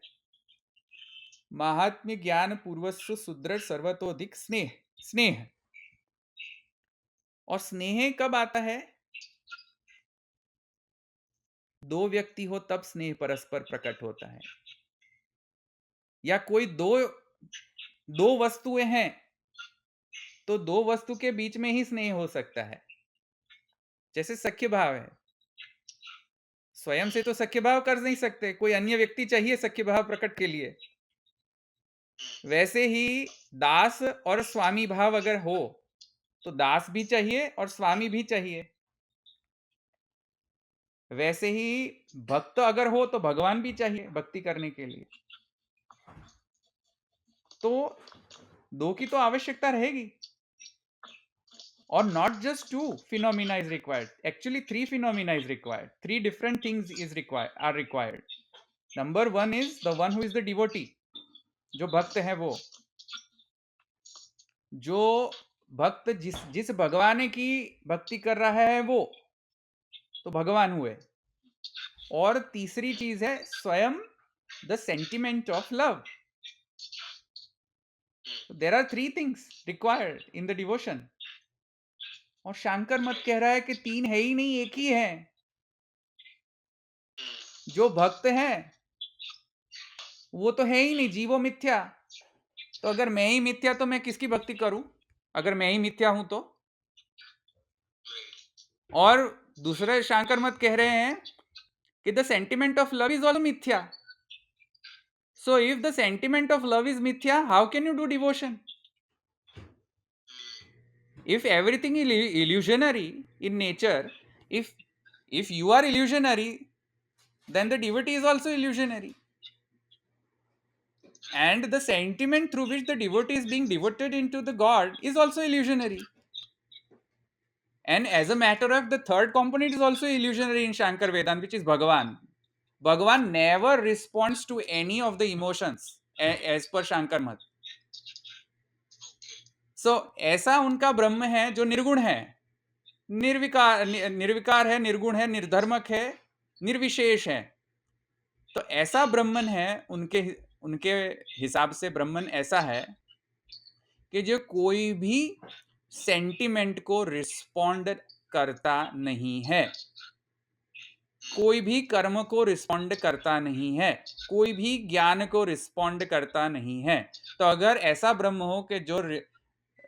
महात्म्य ज्ञान पूर्वस्व सुदृढ़ सर्वतोधिक स्नेह। स्नेह, और स्नेह कब आता है? दो व्यक्ति हो तब स्नेह परस्पर प्रकट होता है, या कोई दो वस्तुएं हैं तो दो वस्तु के बीच में ही स्नेह हो सकता है। जैसे सख्य भाव है, स्वयं से तो सख्य भाव कर नहीं सकते, कोई अन्य व्यक्ति चाहिए सख्य भाव प्रकट के लिए। वैसे ही दास और स्वामी भाव अगर हो तो दास भी चाहिए और स्वामी भी चाहिए। वैसे ही भक्त अगर हो तो भगवान भी चाहिए भक्ति करने के लिए। तो दो की तो आवश्यकता रहेगी। और not just two phenomena is required, actually three phenomena is required, three different things are required. Number one is the one who is the devotee, जो भक्त है वो, जो भक्त जिस भगवान की भक्ति कर रहा है वो तो भगवान हुए। और तीसरी चीज है स्वयं the sentiment of love. So there are three things required in the devotion. और शंकर मत कह रहा है कि तीन है ही नहीं, एक ही है। जो भक्त है वो तो है ही नहीं, जीवो मिथ्या। तो अगर मैं ही मिथ्या तो मैं किसकी भक्ति करूं, अगर मैं ही मिथ्या हूं तो। और दूसरे शंकर मत कह रहे हैं कि the sentiment of love is also मिथ्या। So if the sentiment of love is मिथ्या, how can you do devotion? If everything is illusionary in nature, if you are illusionary, then the devotee is also illusionary, and the sentiment through which the devotee is being devoted into the God is also illusionary. And as a matter of, the third component is also illusionary in Shankar Vedanta, which is Bhagavan. Bhagavan never responds to any of the emotions as per Shankar Mat. So ऐसा उनका ब्रह्म है जो निर्गुण है, निर्विकार है, निर्गुण है, निर्धर्मक है, निर्विशेष है। तो ऐसा ब्रह्मन है, उनके हिसाब से ब्रह्मन ऐसा है कि जो कोई भी सेंटिमेंट को रिस्पॉन्ड करता नहीं है, कोई भी कर्म को रिस्पॉन्ड करता नहीं है, कोई भी ज्ञान को रिस्पॉन्ड करता नहीं है। तो अगर ऐसा ब्रह्म हो कि जो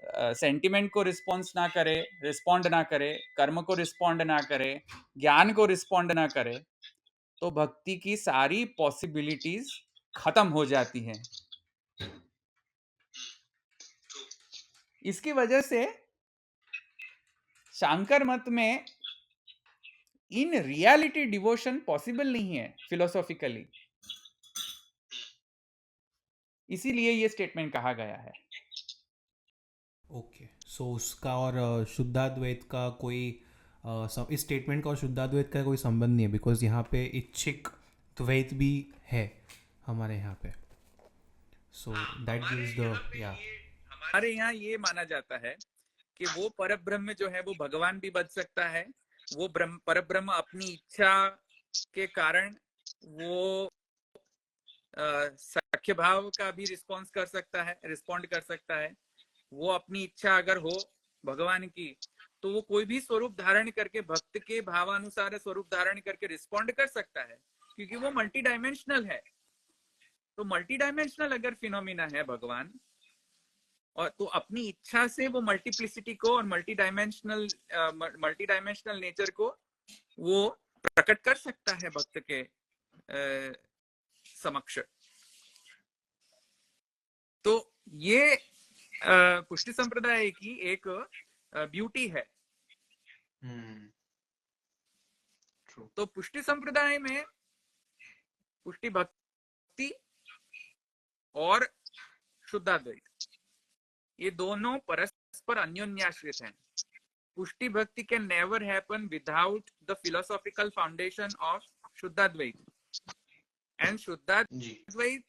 सेंटिमेंट को रिस्पॉन्स ना करे, रिस्पॉन्ड ना करे, कर्म को रिस्पॉन्ड ना करे, ज्ञान को रिस्पॉन्ड ना करे, तो भक्ति की सारी पॉसिबिलिटीज खत्म हो जाती हैं। इसकी वजह से शंकर मत में इन रियलिटी डिवोशन पॉसिबल नहीं है फिलोसॉफिकली, इसीलिए ये स्टेटमेंट कहा गया है। ओके, सो उसका और शुद्धाद्वैत का कोई इस स्टेटमेंट का और शुद्धाद्वैत का कोई संबंध नहीं है, बिकॉज यहाँ पे इच्छिक द्वैत भी है हमारे यहाँ पे। सो दैट गिव्स द या हमारे यहाँ ये माना जाता है कि वो परब्रह्म जो है वो भगवान भी बन सकता है। वो परब्रह्म अपनी इच्छा के कारण वो सख्य भाव का भी रिस्पॉन्ड कर सकता है। वो अपनी इच्छा अगर हो भगवान की तो वो कोई भी स्वरूप धारण करके, भक्त के भावानुसार स्वरूप धारण करके रिस्पॉन्ड कर सकता है, क्योंकि वो मल्टी डायमेंशनल है। तो मल्टी डायमेंशनल अगर फिनोमिना है भगवान, और तो अपनी इच्छा से वो मल्टीप्लिसिटी को और मल्टी डायमेंशनल नेचर को वो प्रकट कर सकता है भक्त के समक्ष। तो ये पुष्टि संप्रदाय की एक ब्यूटी है। ट्रू। तो पुष्टि संप्रदाय में पुष्टि भक्ति और शुद्धाद्वैत ये दोनों परस्पर अन्योन्याश्रित हैं। पुष्टि भक्ति can never happen without the philosophical foundation of Shuddhadvait. And ji Shuddhadvait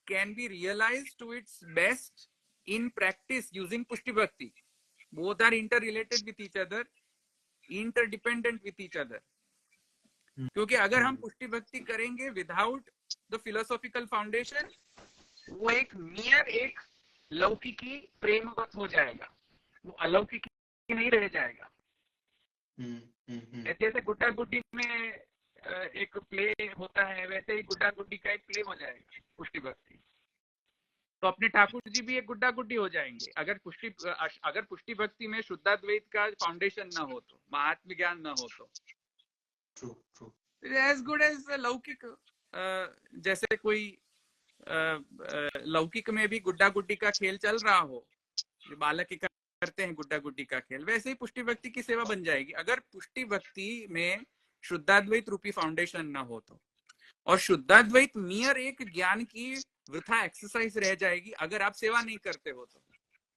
can be realized to its best in practice using Pushti Bhakti. Both are interrelated with each other, interdependent with each other. क्योंकि अगर हम पुष्टि भक्ति करेंगे विदाउट द फिलोसॉफिकल फाउंडेशन, वो एक नियर एक लौकिकी प्रेमवत हो जाएगा, वो अलौकिकी नहीं रह जाएगा। जैसे गुड्डा गुड्डी में एक प्ले होता है, वैसे ही गुड्डा गुड्डी का एक प्ले हो जाएगा पुष्टि भक्ति। तो अपने ठाकुर जी भी एक गुड्डा गुड्डी हो जाएंगे अगर पुष्टि भक्ति में शुद्धाद्वैत का फाउंडेशन ना हो तो, महात्म ज्ञान ना हो तो। ट्रू। एज गुड एज लौकिक। जैसे कोई लौकिक में भी गुड्डा गुड्डी का खेल चल रहा हो, बालक करते हैं गुड्डा गुड्डी का खेल, वैसे ही पुष्टि भक्ति की सेवा बन जाएगी अगर पुष्टि भक्ति में शुद्धाद्वैत रूपी फाउंडेशन ना हो तो। और शुद्धाद्वैत नियर एक ज्ञान की वृथा एक्सरसाइज रह जाएगी अगर आप सेवा नहीं करते हो तो।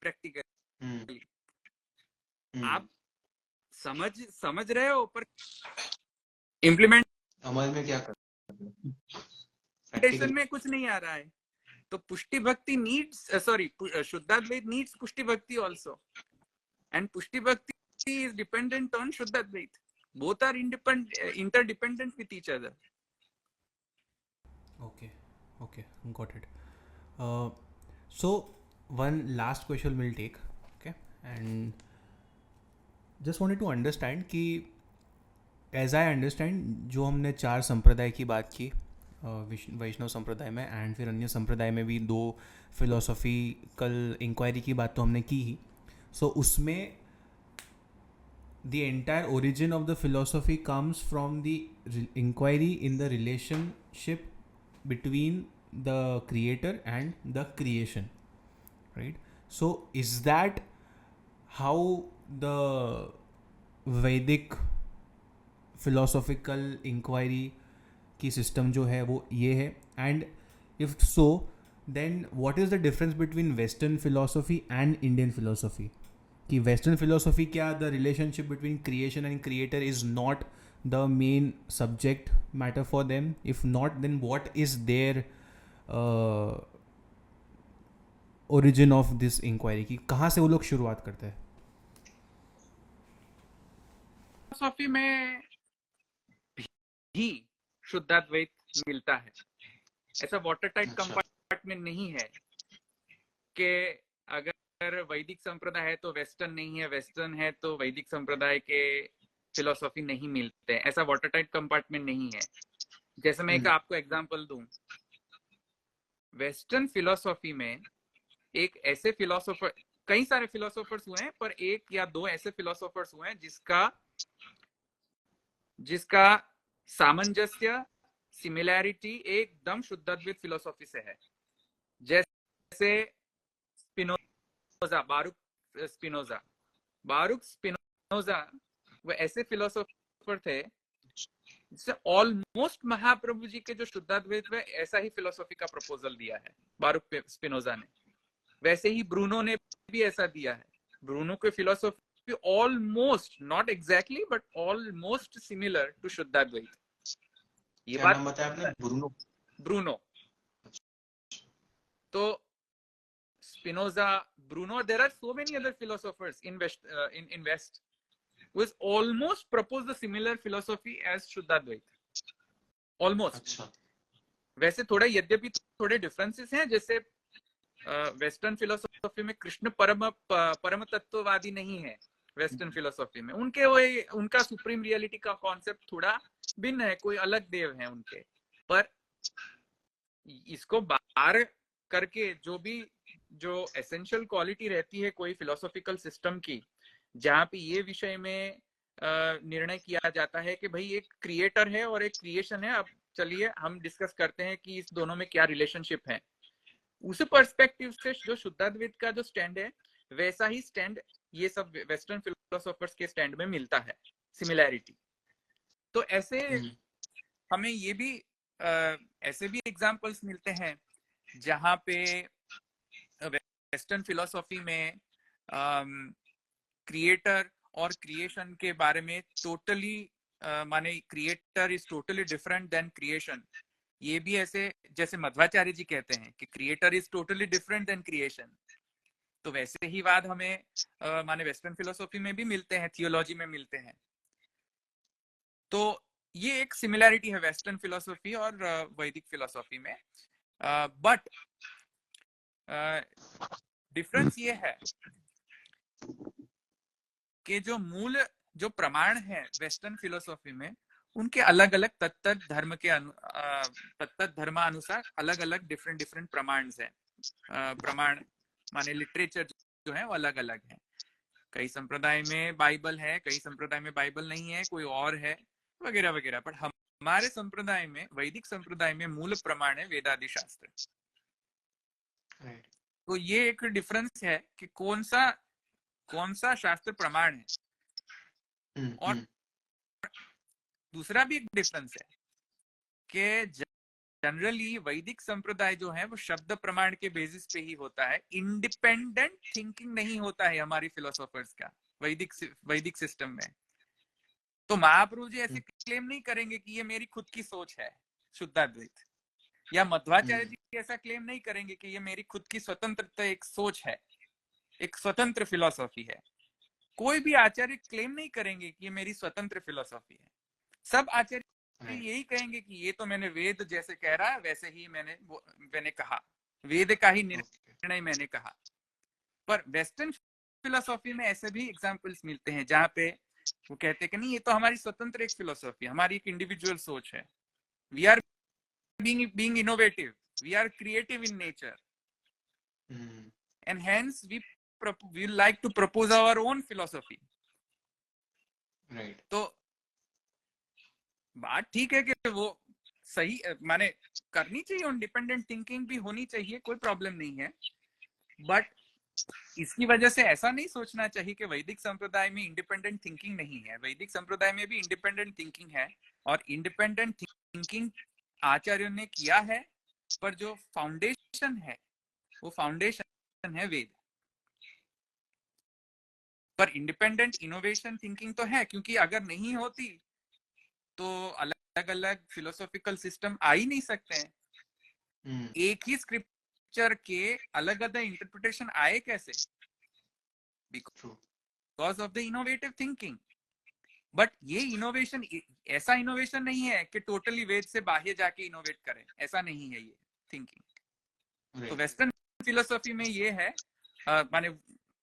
प्रैक्टिकली आप समझ रहे हो पर इम्प्लीमेंट अमल में क्या प्रैक्टिकल में कुछ नहीं आ रहा है। तो पुष्टि भक्ति शुद्धाद्वैत नीड्स पुष्टि भक्ति also, and Pushti Bhakti is dependent on Shuddhadvaita. Both are interdependent with each other. Okay, got it. So one last question we'll take, okay, and just wanted to understand कि as I understand जो हमने 4 संप्रदाय की बात की, वैष्णव संप्रदाय में एंड फिर अन्य संप्रदाय में भी 2 फिलोसॉफिकल इंक्वायरी की बात तो हमने की ही। सो उसमें the entire origin of the philosophy comes from the inquiry in the relationship between the creator and the creation, right? So is that how the Vedic philosophical inquiry की system जो है वो ये है? And if so, then what is the difference between Western philosophy and Indian philosophy? कि वेस्टर्न फिलोसॉफी क्या the relationship between creation and creator is not the main subject matter for them? If not, then what is their origin of this inquiry? की कहाँ से वो लोग शुरुआत करते हैं? फिलोसॉफी में भी शुद्धाद्वैत मिलता है। ऐसा वाटर टाइट कंपार्टमेंट नहीं है कि अगर वैदिक संप्रदाय है तो वेस्टर्न नहीं है, वेस्टर्न है तो वैदिक संप्रदाय के फिलोसॉफी नहीं मिलते। ऐसा वाटर टाइट कंपार्टमेंट नहीं है। जैसे मैं एक आपको एग्जांपल दूं, वेस्टर्न फिलोसॉफी में एक ऐसे फिलोसोफर, कई सारे फिलोसोफर्स हुए हैं पर 1 या 2 ऐसे फिलोसोफर्स हुए हैं जिसका सामंजस्य, सिमिलैरिटी एकदम शुद्धाद्वैत फिलोसॉफी से है। जैसे बारूक स्पिनोजा वो ऐसे फिलोसोफर थे जिससे ऑलमोस्ट महाप्रभु जी के जो शुद्धाद्वैत में ऐसा ही फिलोसॉफी का प्रपोजल दिया है बारूक स्पिनोजा ने। वैसे ही ब्रूनो ने भी ऐसा दिया है। ब्रूनो के philosophy almost, not exactly but almost similar to Shuddhadvaita. ये बात बताया आपने, ब्रूनो। तो Spinoza, Bruno, there are so many other philosophers in West who has almost proposed the similar philosophy as Shuddhadvaita. Almost. वैसे थोड़ा यद्यपि थोड़े डिफरेंसेस हैं, जैसे वेस्टर्न फिलोसॉफी में कृष्ण परम तत्ववादी नहीं है। वेस्टर्न फिलोसॉफी में उनका सुप्रीम रियलिटी का कॉन्सेप्ट थोड़ा भिन्न है, कोई अलग देव है उनके। पर इसको बाहर करके जो एसेंशियल क्वालिटी रहती है कोई फिलोसॉफिकल सिस्टम की, जहाँ पे ये विषय में निर्णय किया जाता है कि भाई एक क्रिएटर है और एक क्रिएशन है, अब चलिए हम डिस्कस करते हैं कि इस दोनों में क्या रिलेशनशिप है। उस पर्सपेक्टिव से जो शुद्धाद्वैत का जो स्टैंड है वैसा ही स्टैंड ये सब वेस्टर्न फिलोसोफर्स के स्टैंड में मिलता है, सिमिलैरिटी। तो ऐसे हमें ये भी ऐसे भी एग्जांपल्स मिलते हैं जहां पे वेस्टर्न फिलोसॉफी में क्रिएटर और क्रिएशन के बारे में टोटली माने creator is totally different than creation. ये भी ऐसे जैसे मध्वाचार्य जी कहते हैं कि creator is totally different than creation, तो वैसे ही वाद हमें माने वेस्टर्न फिलोसॉफी में भी मिलते हैं, थियोलॉजी में मिलते हैं। तो ये एक सिमिलैरिटी है वेस्टर्न फिलोसॉफी और वैदिक फिलोसॉफी में। बट डिफरेंस ये है कि जो मूल जो प्रमाण है वेस्टर्न फिलोसॉफी में उनके अलग अलग तत्त धर्म के तत्त धर्मानुसार अलग अलग डिफरेंट प्रमाण हैं। प्रमाण माने लिटरेचर जो है वो अलग अलग है। कई संप्रदाय में बाइबल है, कई संप्रदाय में बाइबल नहीं है, कोई और है वगैरह वगैरह। पर हमारे संप्रदाय में, वैदिक संप्रदाय में मूल प्रमाण है वेदादि शास्त्र। तो ये एक डिफरेंस है कि कौन सा शास्त्र प्रमाण है। और दूसरा भी एक डिफरेंस है कि जनरली वैदिक संप्रदाय जो है वो शब्द प्रमाण के बेसिस पे ही होता है, इंडिपेंडेंट थिंकिंग नहीं होता है हमारी फिलोसोफर्स का वैदिक सिस्टम में। तो महाप्रभु जी ऐसे क्लेम नहीं करेंगे कि ये मेरी खुद की सोच है शुद्धाद्वैत, या मध्वाचार्य जी ऐसा क्लेम नहीं करेंगे कि ये मेरी खुद की स्वतंत्रता एक सोच है, एक स्वतंत्र फिलोसॉफी है। कोई भी आचार्य क्लेम नहीं करेंगे कि ये मेरी स्वतंत्र फिलोसॉफी है। सब आचार्य यही कहेंगे कि ये तो मैंने वेद जैसे कह रहा है वैसे ही मैंने कहा, वेद का ही निर्णय मैंने कहा। पर वेस्टर्न फिलोसॉफी में ऐसे भी एग्जांपल्स मिलते हैं जहां पे वो कहते हैं कि नहीं ये तो हमारी स्वतंत्र एक फिलोसॉफी, हमारी एक इंडिविजुअल सोच है। We are being innovative, we are creative in nature, and hence we like to propose our own philosophy. Right. तो बात ठीक है कि वो सही माने करनी चाहिए, इंडिपेंडेंट थिंकिंग भी होनी चाहिए, कोई प्रॉब्लम नहीं है। बट इसकी वजह से ऐसा नहीं सोचना चाहिए कि वैदिक संप्रदाय में इंडिपेंडेंट थिंकिंग नहीं है। वैदिक संप्रदाय में भी इंडिपेंडेंट थिंकिंग है, और इंडिपेंडेंट थिंकिंग आचार्यों ने किया है, पर जो फाउंडेशन है वो फाउंडेशन है वेद। पर इंडिपेंडेंट इनोवेशन थिंकिंग तो है, क्योंकि अगर नहीं होती तो अलग अलग फिलोसॉफिकल सिस्टम आ ही नहीं सकते हैं। एक ही स्क्रिप्चर के अलग अलग इंटरप्रिटेशन आए कैसे? Because of the innovative thinking. But ये इनोवेशन ऐसा इनोवेशन नहीं है कि टोटली वेद से बाहर जाके इनोवेट करें, ऐसा नहीं है ये थिंकिंग। तो वेस्टर्न फिलोसॉफी में ये है, माने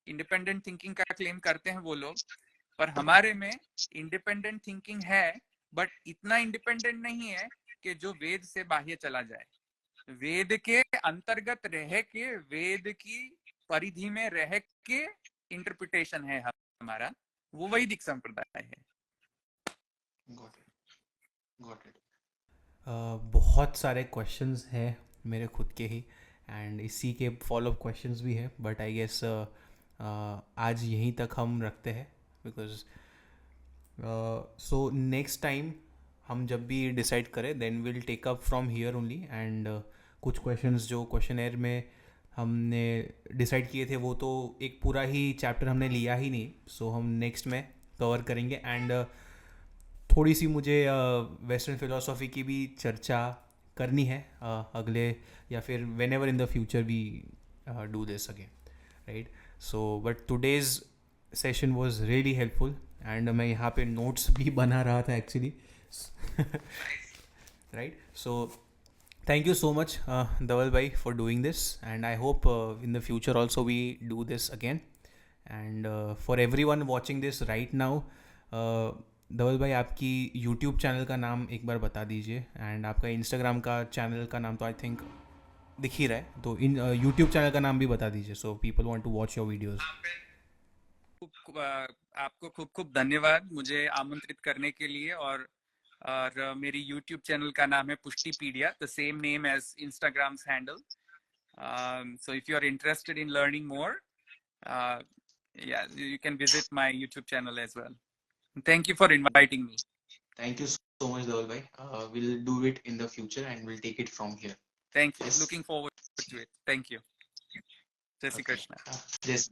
इंडिपेंडेंट थिंकिंग का क्लेम करते हैं वो लोग, पर हमारे में इंडिपेंडेंट थिंकिंग है, बट इतना इंडिपेंडेंट नहीं है कि जो वेद से बाहर चला जाए। वेद के अंतर्गत रह के, वेद की परिधि में रह के इंटरप्रिटेशन है हमारा, वो वैदिक संप्रदाय है। Got it. बहुत सारे क्वेश्चंस हैं मेरे खुद के ही, एंड इसी के फॉलोअप क्वेश्चंस भी है, बट आई गेस आज यहीं तक हम रखते हैं, बिकॉज सो नेक्स्ट टाइम हम जब भी डिसाइड करें then will take up from here only. And कुछ क्वेश्चंस जो क्वेश्चनएयर में हमने डिसाइड किए थे वो तो एक पूरा ही चैप्टर हमने लिया ही नहीं, सो हम नेक्स्ट में कवर करेंगे। एंड थोड़ी सी मुझे वेस्टर्न फिलोसॉफी की भी चर्चा करनी है अगले, या फिर whenever in the future we do this again, right? So but today's session was really helpful, and मैं यहाँ पे नोट्स भी बना रहा था actually, right? So thank you so much Dhaval bhai for doing this, and I hope in the future also we do this again. And for everyone watching this right now, धवल भाई आपकी YouTube चैनल का नाम एक बार बता दीजिए, एंड आपका Instagram का चैनल का नाम तो आई थिंक दिख ही रहा है, तो इन YouTube चैनल का नाम भी बता दीजिए, so people want to watch your videos. आपको खूब खूब धन्यवाद मुझे आमंत्रित करने के लिए। और मेरी YouTube चैनल का नाम है Pushtipedia, the same name as Instagram's handle. So if you are interested in learning more, yeah, you can visit my YouTube channel as well. Thank you for inviting me. Thank you so much, Dhaval bhai. We'll do it in the future and we'll take it from here. Thank you. Yes. Looking forward to it. Thank you. Jai Shri Okay. Krishna. Yes.